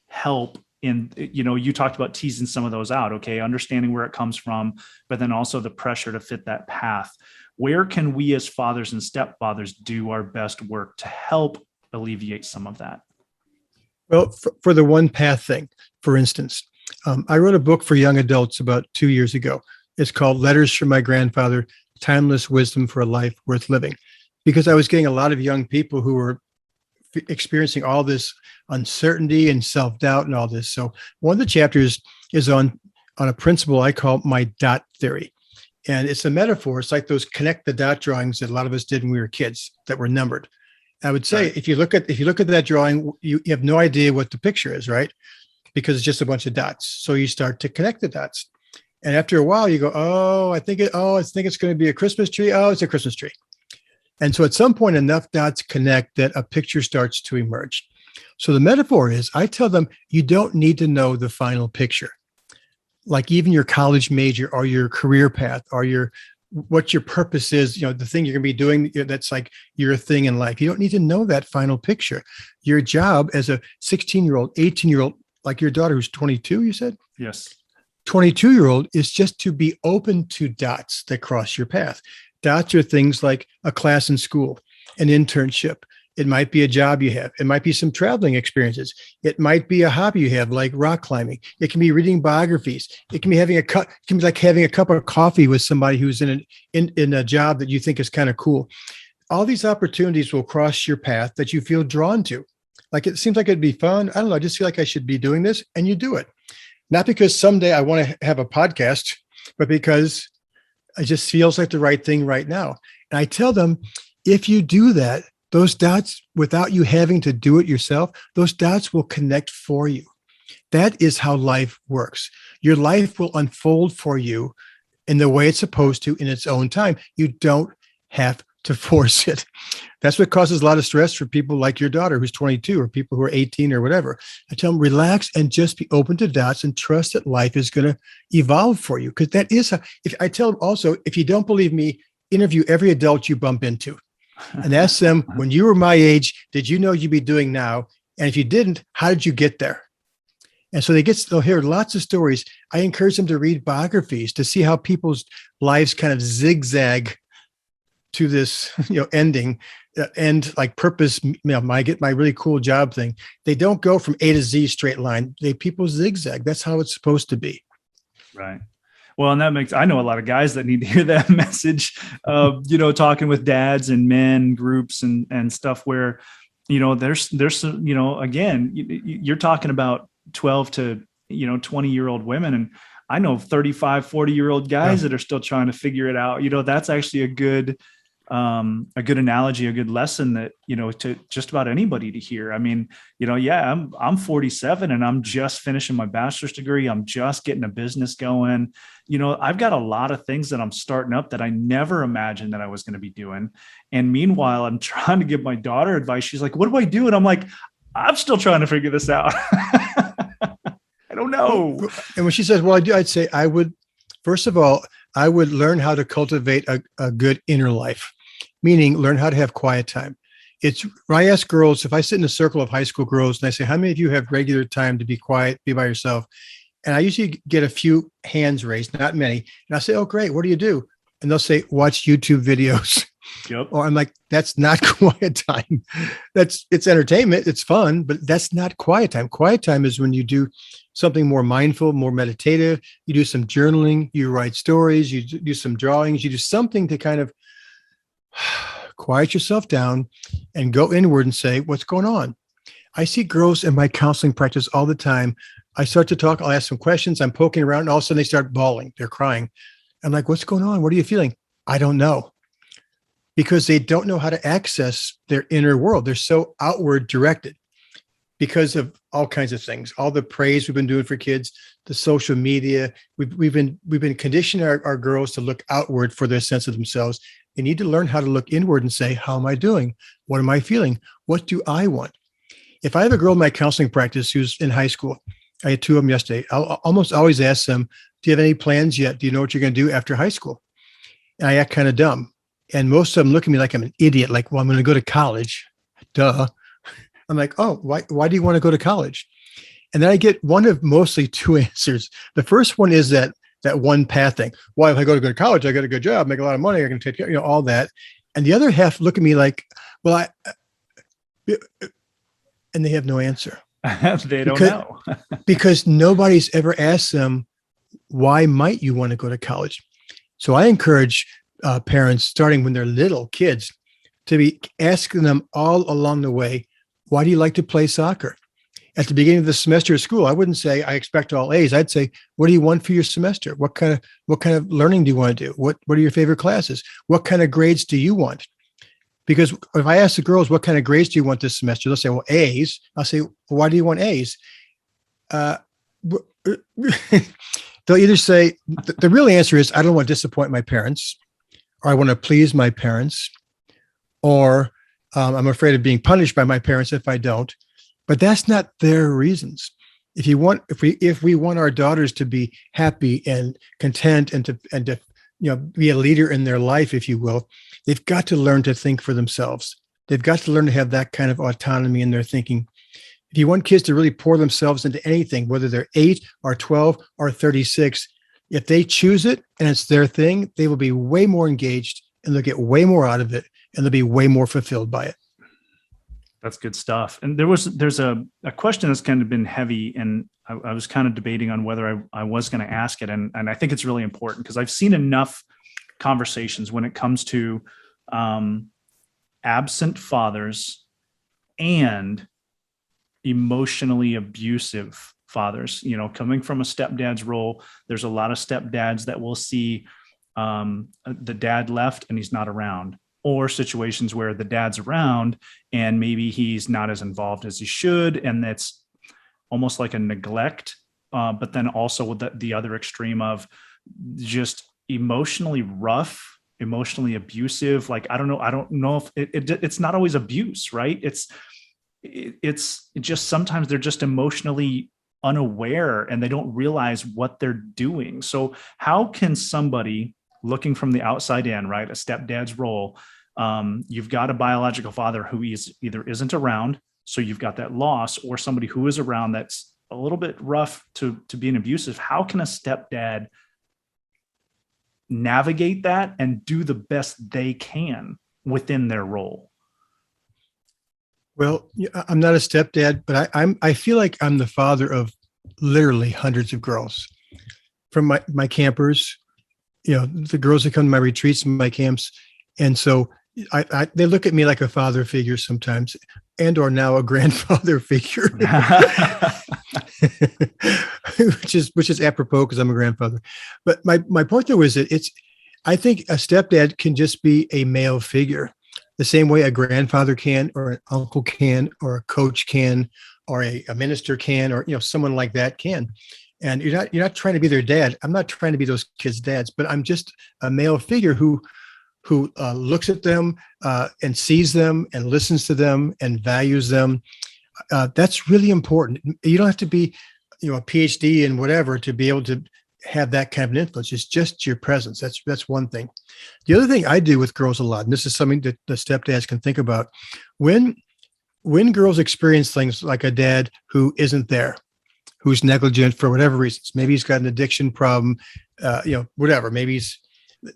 help in, you talked about teasing some of those out, okay? Understanding where it comes from, but then also the pressure to fit that path. Where can we as fathers and stepfathers do our best work to help alleviate some of that? Well, for the one path thing, for instance, I wrote a book for young adults about 2 years ago. It's called Letters from My Grandfather, Timeless Wisdom for a Life Worth Living, because I was getting a lot of young people who were experiencing all this uncertainty and self-doubt and all this. So one of the chapters is on a principle I call my dot theory. And it's a metaphor. It's like those connect the dot drawings that a lot of us did when we were kids that were numbered. I would say, right, if you look at that drawing, you have no idea what the picture is, right? Because it's just a bunch of dots. So you start to connect the dots. And after a while you go, I think it's going to be a Christmas tree. Oh, it's a Christmas tree. And so at some point, enough dots connect that a picture starts to emerge. So the metaphor is, I tell them, you don't need to know the final picture. Like even your college major or your career path or what your purpose is, the thing you're going to be doing, that's like your thing in life. You don't need to know that final picture. Your job as a 16-year-old, 18-year-old, like your daughter who's 22, you said? Yes. 22-year-old is just to be open to dots that cross your path. Dots are things like a class in school, an internship, It might be a job you have. It might be some traveling experiences. It might be a hobby you have, like rock climbing. It can be reading biographies. It can be having it can be like having a cup of coffee with somebody who's in a job that you think is kind of cool. All these opportunities will cross your path that you feel drawn to. Like it seems like it'd be fun. I don't know. I just feel like I should be doing this, and you do it. Not because someday I want to have a podcast, but because it just feels like the right thing right now. And I tell them, if you do that, those dots, without you having to do it yourself, those dots will connect for you. That is how life works. Your life will unfold for you in the way it's supposed to in its own time. You don't have to force it. That's what causes a lot of stress for people like your daughter who's 22 or people who are 18 or whatever. I tell them, relax and just be open to dots and trust that life is going to evolve for you. Because that is, if I tell them also, if you don't believe me, interview every adult you bump into and ask them, when you were my age, did you know you'd be doing now? And if you didn't, how did you get there? And so they'll hear lots of stories. I encourage them to read biographies to see how people's lives kind of zigzag to this, ending, end like purpose. I get my really cool job thing. They don't go from A to Z straight line. People zigzag. That's how it's supposed to be. Right. Well, and I know a lot of guys that need to hear that message of, talking with dads and men groups and stuff where, there's, again, you're talking about 12 to, 20-year-old women. And I know 35, 40-year-old guys that are still trying to figure it out. That's actually a good analogy, a good lesson that, to just about anybody to hear. I mean, I'm 47 and I'm just finishing my bachelor's degree. I'm just getting a business going. I've got a lot of things that I'm starting up that I never imagined that I was going to be doing. And meanwhile, I'm trying to give my daughter advice. She's like, what do I do? And I'm like, I'm still trying to figure this out. I don't know. And when she says, well, I'd say I would, first of all, I would learn how to cultivate a good inner life, meaning learn how to have quiet time. When I ask girls, if I sit in a circle of high school girls and I say, how many of you have regular time to be quiet, be by yourself? And I usually get a few hands raised, not many. And I say, oh, great. What do you do? And they'll say, watch YouTube videos. Yep. Or I'm like, that's not quiet time. It's entertainment. It's fun, but that's not quiet time. Quiet time is when you do something more mindful, more meditative. You do some journaling, you write stories, you do some drawings, you do something to kind of quiet yourself down and go inward and say, what's going on? I see girls in my counseling practice all the time. I start to talk, I'll ask some questions, I'm poking around, and all of a sudden they start bawling, they're crying. I'm like, what's going on? What are you feeling? I don't know. Because they don't know how to access their inner world. They're so outward directed because of all kinds of things, all the praise we've been doing for kids, the social media. We've been conditioning our girls to look outward for their sense of themselves. They need to learn how to look inward and say, how am I doing? What am I feeling? What do I want? If I have a girl in my counseling practice who's in high school, I had two of them yesterday. I'll almost always ask them, do you have any plans yet? Do you know what you're going to do after high school? And I act kind of dumb. And most of them look at me like I'm an idiot, like, well, I'm going to go to college. Duh. I'm like, oh, why do you want to go to college? And then I get one of mostly two answers. The first one is that one path thing. Why, if I go to college, I got a good job, make a lot of money, I can take care, all that. And the other half look at me like, well, and they have no answer. They don't know. Because nobody's ever asked them, why might you want to go to college? So I encourage parents, starting when they're little kids, to be asking them all along the way, why do you like to play soccer? At the beginning of the semester of school, I wouldn't say I expect all A's. I'd say, what do you want for your semester? What kind of learning do you want to do? What are your favorite classes? What kind of grades do you want? Because if I ask the girls, what kind of grades do you want this semester? They'll say, well, A's. I'll say, well, why do you want A's? They'll either say, the real answer is, I don't want to disappoint my parents, or I want to please my parents, or I'm afraid of being punished by my parents if I don't. But that's not their reasons. If we want our daughters to be happy and content and to be a leader in their life, if you will, they've got to learn to think for themselves. They've got to learn to have that kind of autonomy in their thinking. If you want kids to really pour themselves into anything, whether they're 8 or 12 or 36, if they choose it and it's their thing, they will be way more engaged and they'll get way more out of it and they'll be way more fulfilled by it. That's good stuff. And there's a question that's kind of been heavy, and I was kind of debating on whether I was going to ask it. And I think it's really important because I've seen enough conversations when it comes to absent fathers and emotionally abusive fathers. Coming from a stepdad's role, there's a lot of stepdads that will see the dad left and he's not around, or situations where the dad's around and maybe he's not as involved as he should. And that's almost like a neglect. But then also with the other extreme of just emotionally rough, emotionally abusive. Like, I don't know if it's not always abuse, right? It's just, sometimes they're just emotionally unaware and they don't realize what they're doing. So how can somebody looking from the outside in, right, a stepdad's role, you've got a biological father who either isn't around, so you've got that loss, or somebody who is around that's a little bit rough to being abusive. How can a stepdad navigate that and do the best they can within their role? Well, I'm not a stepdad, but I feel like I'm the father of literally hundreds of girls from my campers, the girls that come to my retreats and my camps. And so they look at me like a father figure sometimes, and or now a grandfather figure, which is apropos because I'm a grandfather. But my point though is that I think a stepdad can just be a male figure, the same way a grandfather can, or an uncle can, or a coach can, or a minister can, or someone like that can. And you're not trying to be their dad. I'm not trying to be those kids' dads, but I'm just a male figure who looks at them and sees them and listens to them and values them. That's really important. You don't have to be, a PhD in whatever to be able to have that kind of an influence. It's just your presence. That's one thing. The other thing I do with girls a lot, and this is something that the stepdads can think about, when girls experience things like a dad who isn't there, who's negligent for whatever reasons, maybe he's got an addiction problem, whatever, maybe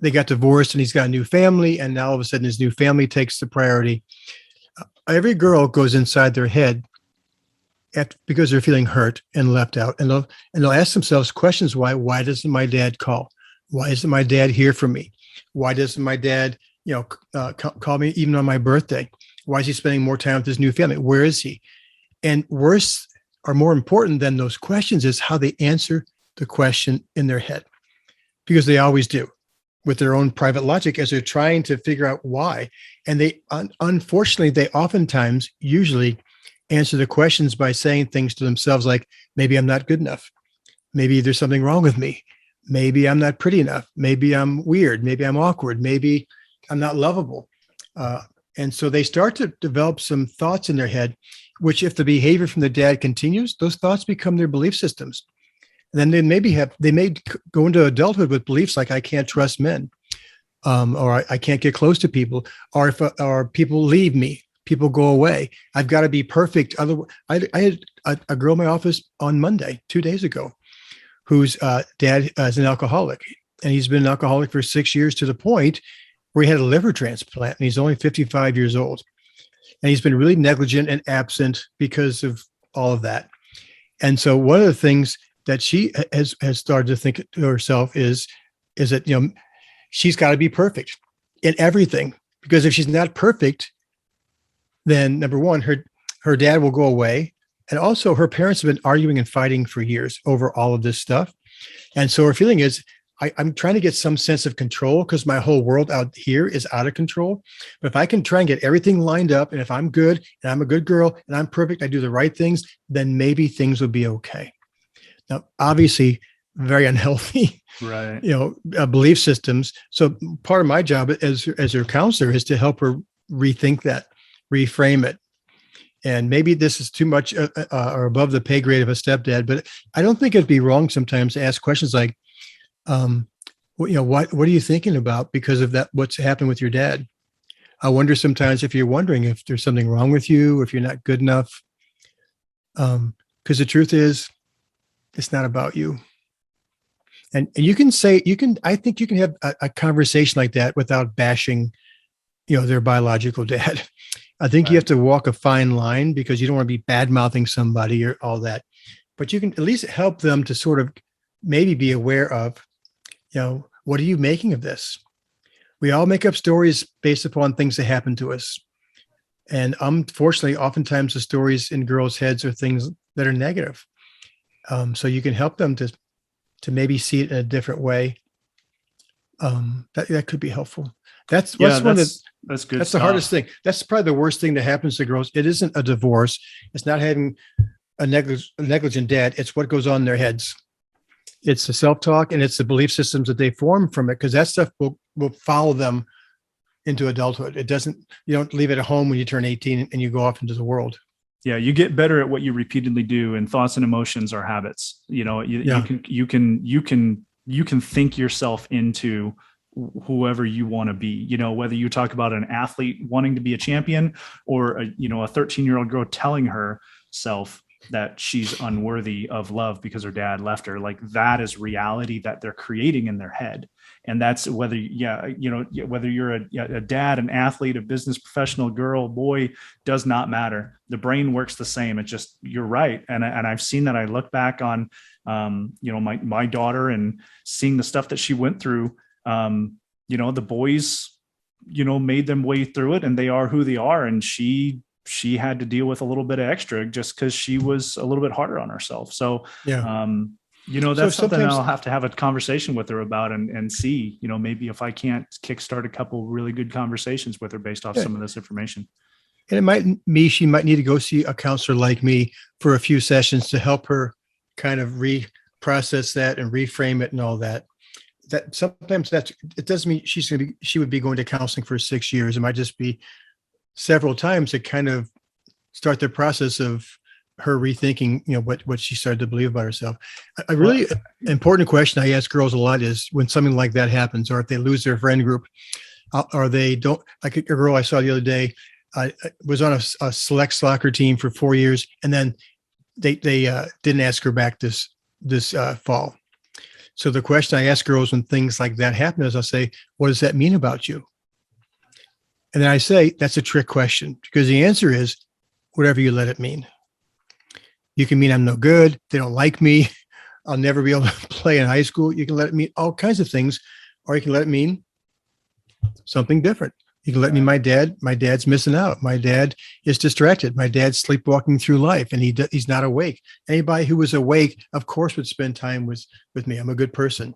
they got divorced and he's got a new family, and now all of a sudden his new family takes the priority. Every girl goes inside their head because they're feeling hurt and left out, and they'll ask themselves questions. Why doesn't my dad call? Why isn't my dad here for me? Why doesn't my dad, call me even on my birthday? Why is he spending more time with his new family? Where is he? And worse or more important than those questions is how they answer the question in their head, because they always do, with their own private logic as they're trying to figure out why. And they, unfortunately, they oftentimes usually answer the questions by saying things to themselves like, maybe I'm not good enough. Maybe there's something wrong with me. Maybe I'm not pretty enough. Maybe I'm weird. Maybe I'm awkward. Maybe I'm not lovable. And so they start to develop some thoughts in their head, which if the behavior from the dad continues, those thoughts become their belief systems. And then they may go into adulthood with beliefs like, I can't trust men, or I can't get close to people, or people leave me, people go away. I've got to be perfect. I had a girl in my office on Monday, 2 days ago, whose dad is an alcoholic, and he's been an alcoholic for 6 years, to the point where he had a liver transplant, and he's only 55 years old. And he's been really negligent and absent because of all of that. And so one of the things that she has started to think to herself is that, she's got to be perfect in everything, because if she's not perfect, then number one, her dad will go away. And also her parents have been arguing and fighting for years over all of this stuff. And so her feeling is, I'm trying to get some sense of control because my whole world out here is out of control. But if I can try and get everything lined up, and if I'm good and I'm a good girl and I'm perfect, I do the right things, then maybe things will be okay. Now, obviously, very unhealthy, right? Belief systems. So part of my job as her counselor is to help her rethink that, reframe it. And maybe this is too much or above the pay grade of a stepdad, but I don't think it'd be wrong sometimes to ask questions like, what are you thinking about because of that? What's happened with your dad? I wonder sometimes if you're wondering if there's something wrong with you, if you're not good enough. Because the truth is, it's not about you. And I think you can have a conversation like that without bashing, their biological dad. I think you Right. have to walk a fine line because you don't want to be bad mouthing somebody or all that. But you can at least help them to sort of maybe be aware of, what are you making of this? We all make up stories based upon things that happen to us. And unfortunately, oftentimes the stories in girls' heads are things that are negative. So you can help them to maybe see it in a different way. That could be helpful. That's Yeah, what's one of that's good that's the hardest stuff. thing. That's probably the worst thing that happens to girls. It isn't a divorce. It's not having a negligent dad. It's what goes on in their heads. It's the self-talk and it's the belief systems that they form from it, because that stuff will follow them into adulthood. You don't leave it at home when you turn 18 and you go off into the world. Yeah, you get better at what you repeatedly do, and thoughts and emotions are habits. Yeah. You can think yourself into whoever you want to be. Whether you talk about an athlete wanting to be a champion, or a 13-year-old girl telling herself that she's unworthy of love because her dad left her. Like, that is reality that they're creating in their head. And that's whether you're a dad, an athlete, a business professional, girl, boy, does not matter. The brain works the same. It's just, you're right. And I've seen that. I look back on, my daughter, and seeing the stuff that she went through. The boys, made them way through it, and they are who they are. And she had to deal with a little bit of extra just because she was a little bit harder on herself. So, Yeah. that's something I'll have to have a conversation with her about, and see, maybe if I can't kickstart a couple really good conversations with her based off some of this information. And she might need to go see a counselor like me for a few sessions to help her kind of reprocess that and reframe it and all that. That sometimes it doesn't mean she would be going to counseling for 6 years. It might just be several times to kind of start the process of her rethinking, what she started to believe about herself. A really important question I ask girls a lot is when something like that happens, or if they lose their friend group, or they don't, like a girl I saw the other day, was on a select soccer team for 4 years, and then they didn't ask her back this fall. So the question I ask girls when things like that happen is, I'll say, what does that mean about you? And then I say, that's a trick question, because the answer is whatever you let it mean. You can mean I'm no good, they don't like me, I'll never be able to play in high school. You can let it mean all kinds of things, or you can let it mean something different. You can let me, my dad's missing out. My dad is distracted. My dad's sleepwalking through life, and he's not awake. Anybody who was awake, of course, would spend time with me. I'm a good person.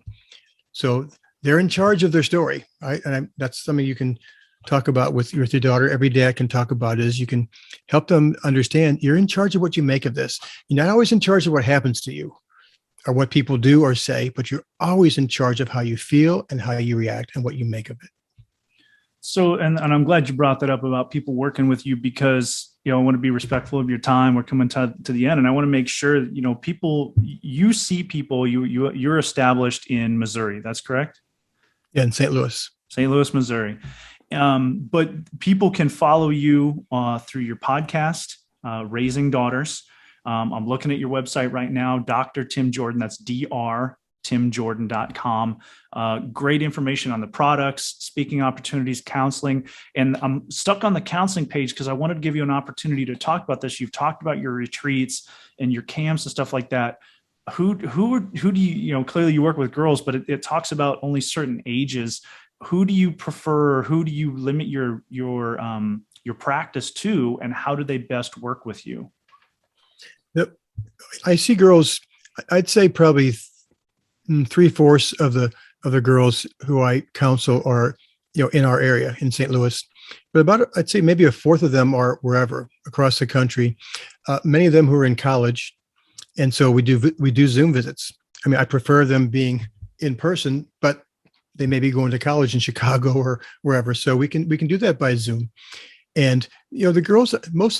So they're in charge of their story, right? And that's something you can talk about with your daughter. Every dad can talk about is you can help them understand you're in charge of what you make of this. You're not always in charge of what happens to you or what people do or say, but you're always in charge of how you feel and how you react and what you make of it. So, and I'm glad you brought that up about people working with you, because, I want to be respectful of your time. We're coming to the end, and I want to make sure, you're established in Missouri. That's correct? Yeah, in St. Louis, Missouri. But people can follow you through your podcast, Raising Daughters. I'm looking at your website right now, Dr. Tim Jordan. That's drtimjordan.com. Great information on the products, speaking opportunities, counseling. And I'm stuck on the counseling page because I wanted to give you an opportunity to talk about this. You've talked about your retreats and your camps and stuff like that. Who do you, clearly you work with girls, but it talks about only certain ages. Who do you prefer? Who do you limit your practice to, and how do they best work with you? Yep. I see girls, I'd say probably 3/4 of the girls who I counsel are, in our area in St. Louis, but I'd say maybe 1/4 of them are wherever across the country. Many of them who are in college. And so we do Zoom visits. I mean, I prefer them being in person, but they may be going to college in Chicago or wherever. So we can do that by Zoom. And, most of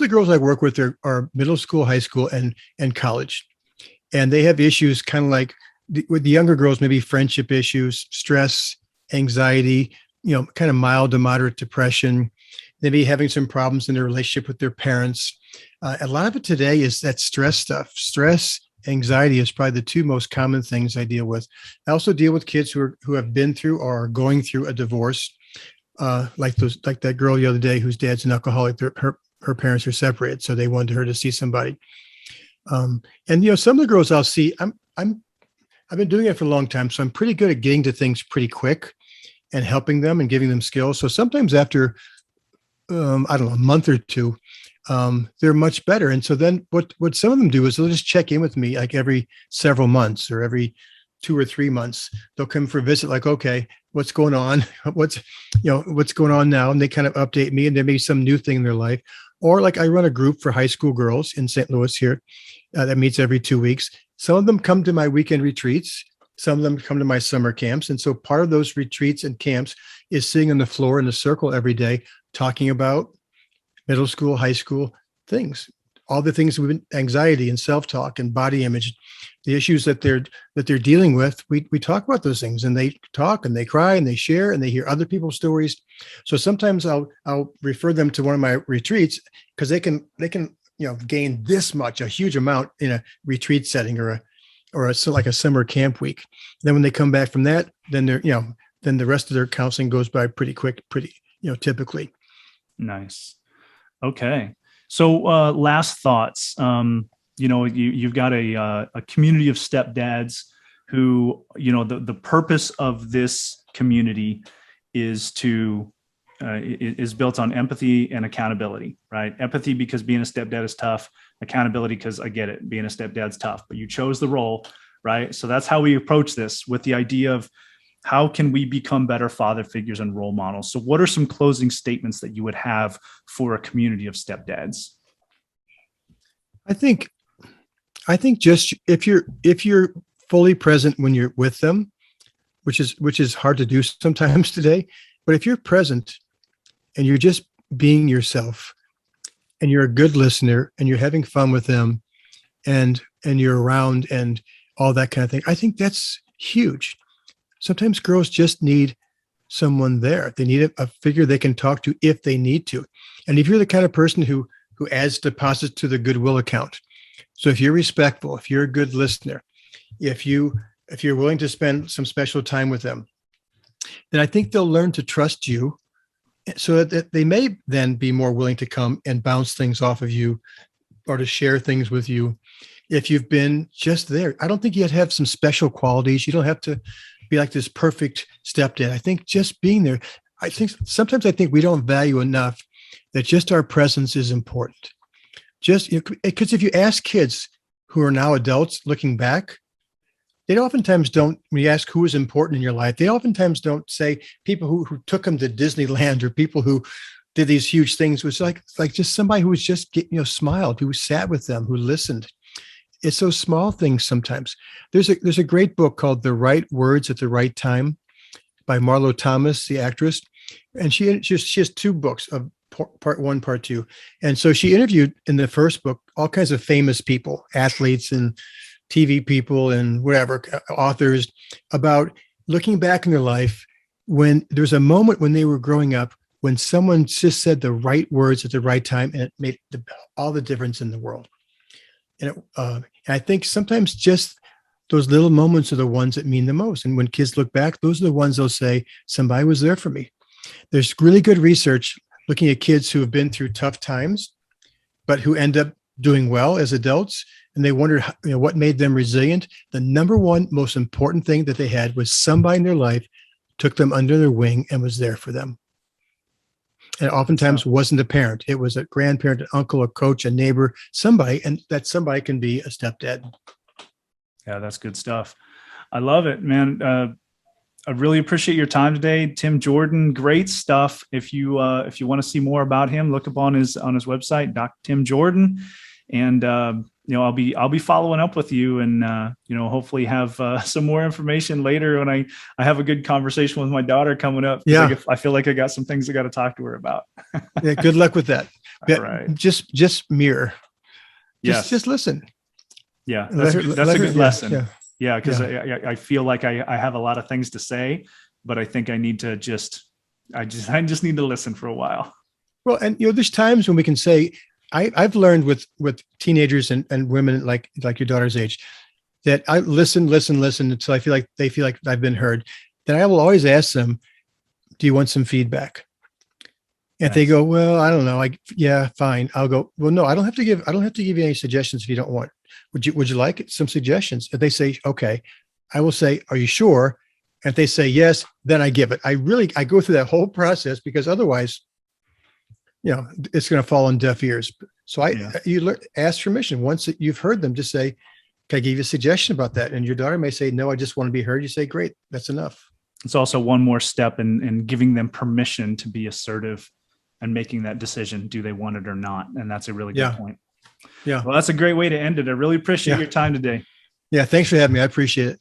the girls I work with are middle school, high school, and college. And they have issues kind of like with the younger girls, maybe friendship issues, stress, anxiety, kind of mild to moderate depression. They may be having some problems in their relationship with their parents. A lot of it today is that stress stuff. Stress, anxiety is probably the two most common things I deal with. I also deal with kids who have been through or are going through a divorce. like that girl the other day whose dad's an alcoholic. Her parents are separated, so they wanted her to see somebody. And some of the girls I'll see, I've been doing it for a long time, so I'm pretty good at getting to things pretty quick and helping them and giving them skills. So sometimes after I don't know, a month or two, they're much better. And so then what some of them do is they'll just check in with me like every several months or every 2 or 3 months. They'll come for a visit, like, okay, what's going on? What's going on now? And they kind of update me, and there may be some new thing in their life. Or like I run a group for high school girls in St. Louis here that meets every 2 weeks. Some of them come to my weekend retreats. Some of them come to my summer camps. And so part of those retreats and camps is sitting on the floor in a circle every day, talking about middle school, high school things, all the things with anxiety and self-talk and body image, the issues that they're dealing with. We talk about those things, and they talk and they cry and they share and they hear other people's stories. So sometimes I'll refer them to one of my retreats because they can gain this much, a huge amount in a retreat setting or like a summer camp week. Then when they come back from that, then then the rest of their counseling goes by pretty quick, typically. Nice. Okay. So last thoughts. You've got a community of stepdads who, the purpose of this community is is built on empathy and accountability, right? Empathy because being a stepdad is tough. Accountability because I get it, being a stepdad's tough, but you chose the role, right? So that's how we approach this, with the idea of how can we become better father figures and role models. So what are some closing statements that you would have for a community of stepdads? I think just if you're fully present when you're with them, which is hard to do sometimes today, but if you're present and you're just being yourself and you're a good listener and you're having fun with them and you're around and all that kind of thing, I think that's huge. Sometimes girls just need someone there. They need a figure they can talk to if they need to. And if you're the kind of person who adds deposits to the goodwill account, so if you're respectful, if you're a good listener, if you're willing to spend some special time with them, then I think they'll learn to trust you, so that they may then be more willing to come and bounce things off of you or to share things with you if you've been just there. I don't think you have to have some special qualities. You don't have to be like this perfect stepdad. I think just being there, sometimes we don't value enough that just our presence is important. Just because if you ask kids who are now adults looking back, they oftentimes don't, when you ask who is important in your life, they oftentimes don't say people who took them to Disneyland or people who did these huge things. It was like just somebody who was just, smiled, who sat with them, who listened. It's those small things sometimes. There's a great book called The Right Words at the Right Time by Marlo Thomas, the actress. And she has 2 books of part 1, part 2. And so she interviewed in the first book all kinds of famous people, athletes and TV people and whatever, authors, about looking back in their life when there's a moment when they were growing up when someone just said the right words at the right time, and it made all the difference in the world. And I think sometimes just those little moments are the ones that mean the most. And when kids look back, those are the ones they'll say, somebody was there for me. There's really good research looking at kids who have been through tough times, but who end up doing well as adults. And they wondered, what made them resilient. The number one most important thing that they had was somebody in their life took them under their wing and was there for them. And oftentimes wasn't a parent. It was a grandparent, an uncle, a coach, a neighbor, somebody, and that somebody can be a stepdad. Yeah, that's good stuff. I love it, man. I really appreciate your time today, Tim Jordan. Great stuff. If you want to see more about him, look up on his website, Dr. Tim Jordan, and I'll be following up with you, and hopefully have some more information later when I have a good conversation with my daughter coming up. Yeah, I feel like I got some things I got to talk to her about. Yeah, good luck with that. All right. Just mirror. Just listen. Yeah, that's a good lesson. Yeah. Yeah, because I feel like I have a lot of things to say, but I think I need to I just need to listen for a while. Well, and there's times when we can say, I've learned with teenagers and women like your daughter's age, that I listen until they feel like I've been heard. Then I will always ask them, do you want some feedback? And if they Yes. go, well, I don't know. Yeah, fine. I'll go, well, no, I don't have to give you any suggestions if you don't want. Would you like some suggestions? If they say, okay, I will say, are you sure? And if they say yes, then I give it. I go through that whole process, because otherwise, it's going to fall on deaf ears. So ask permission. Once you've heard them, just say, can I give you a suggestion about that? And your daughter may say, no, I just want to be heard. You say, great, that's enough. It's also one more step in giving them permission to be assertive and making that decision. Do they want it or not? And that's a really good point. Yeah. Well, that's a great way to end it. I really appreciate your time today. Yeah. Thanks for having me. I appreciate it.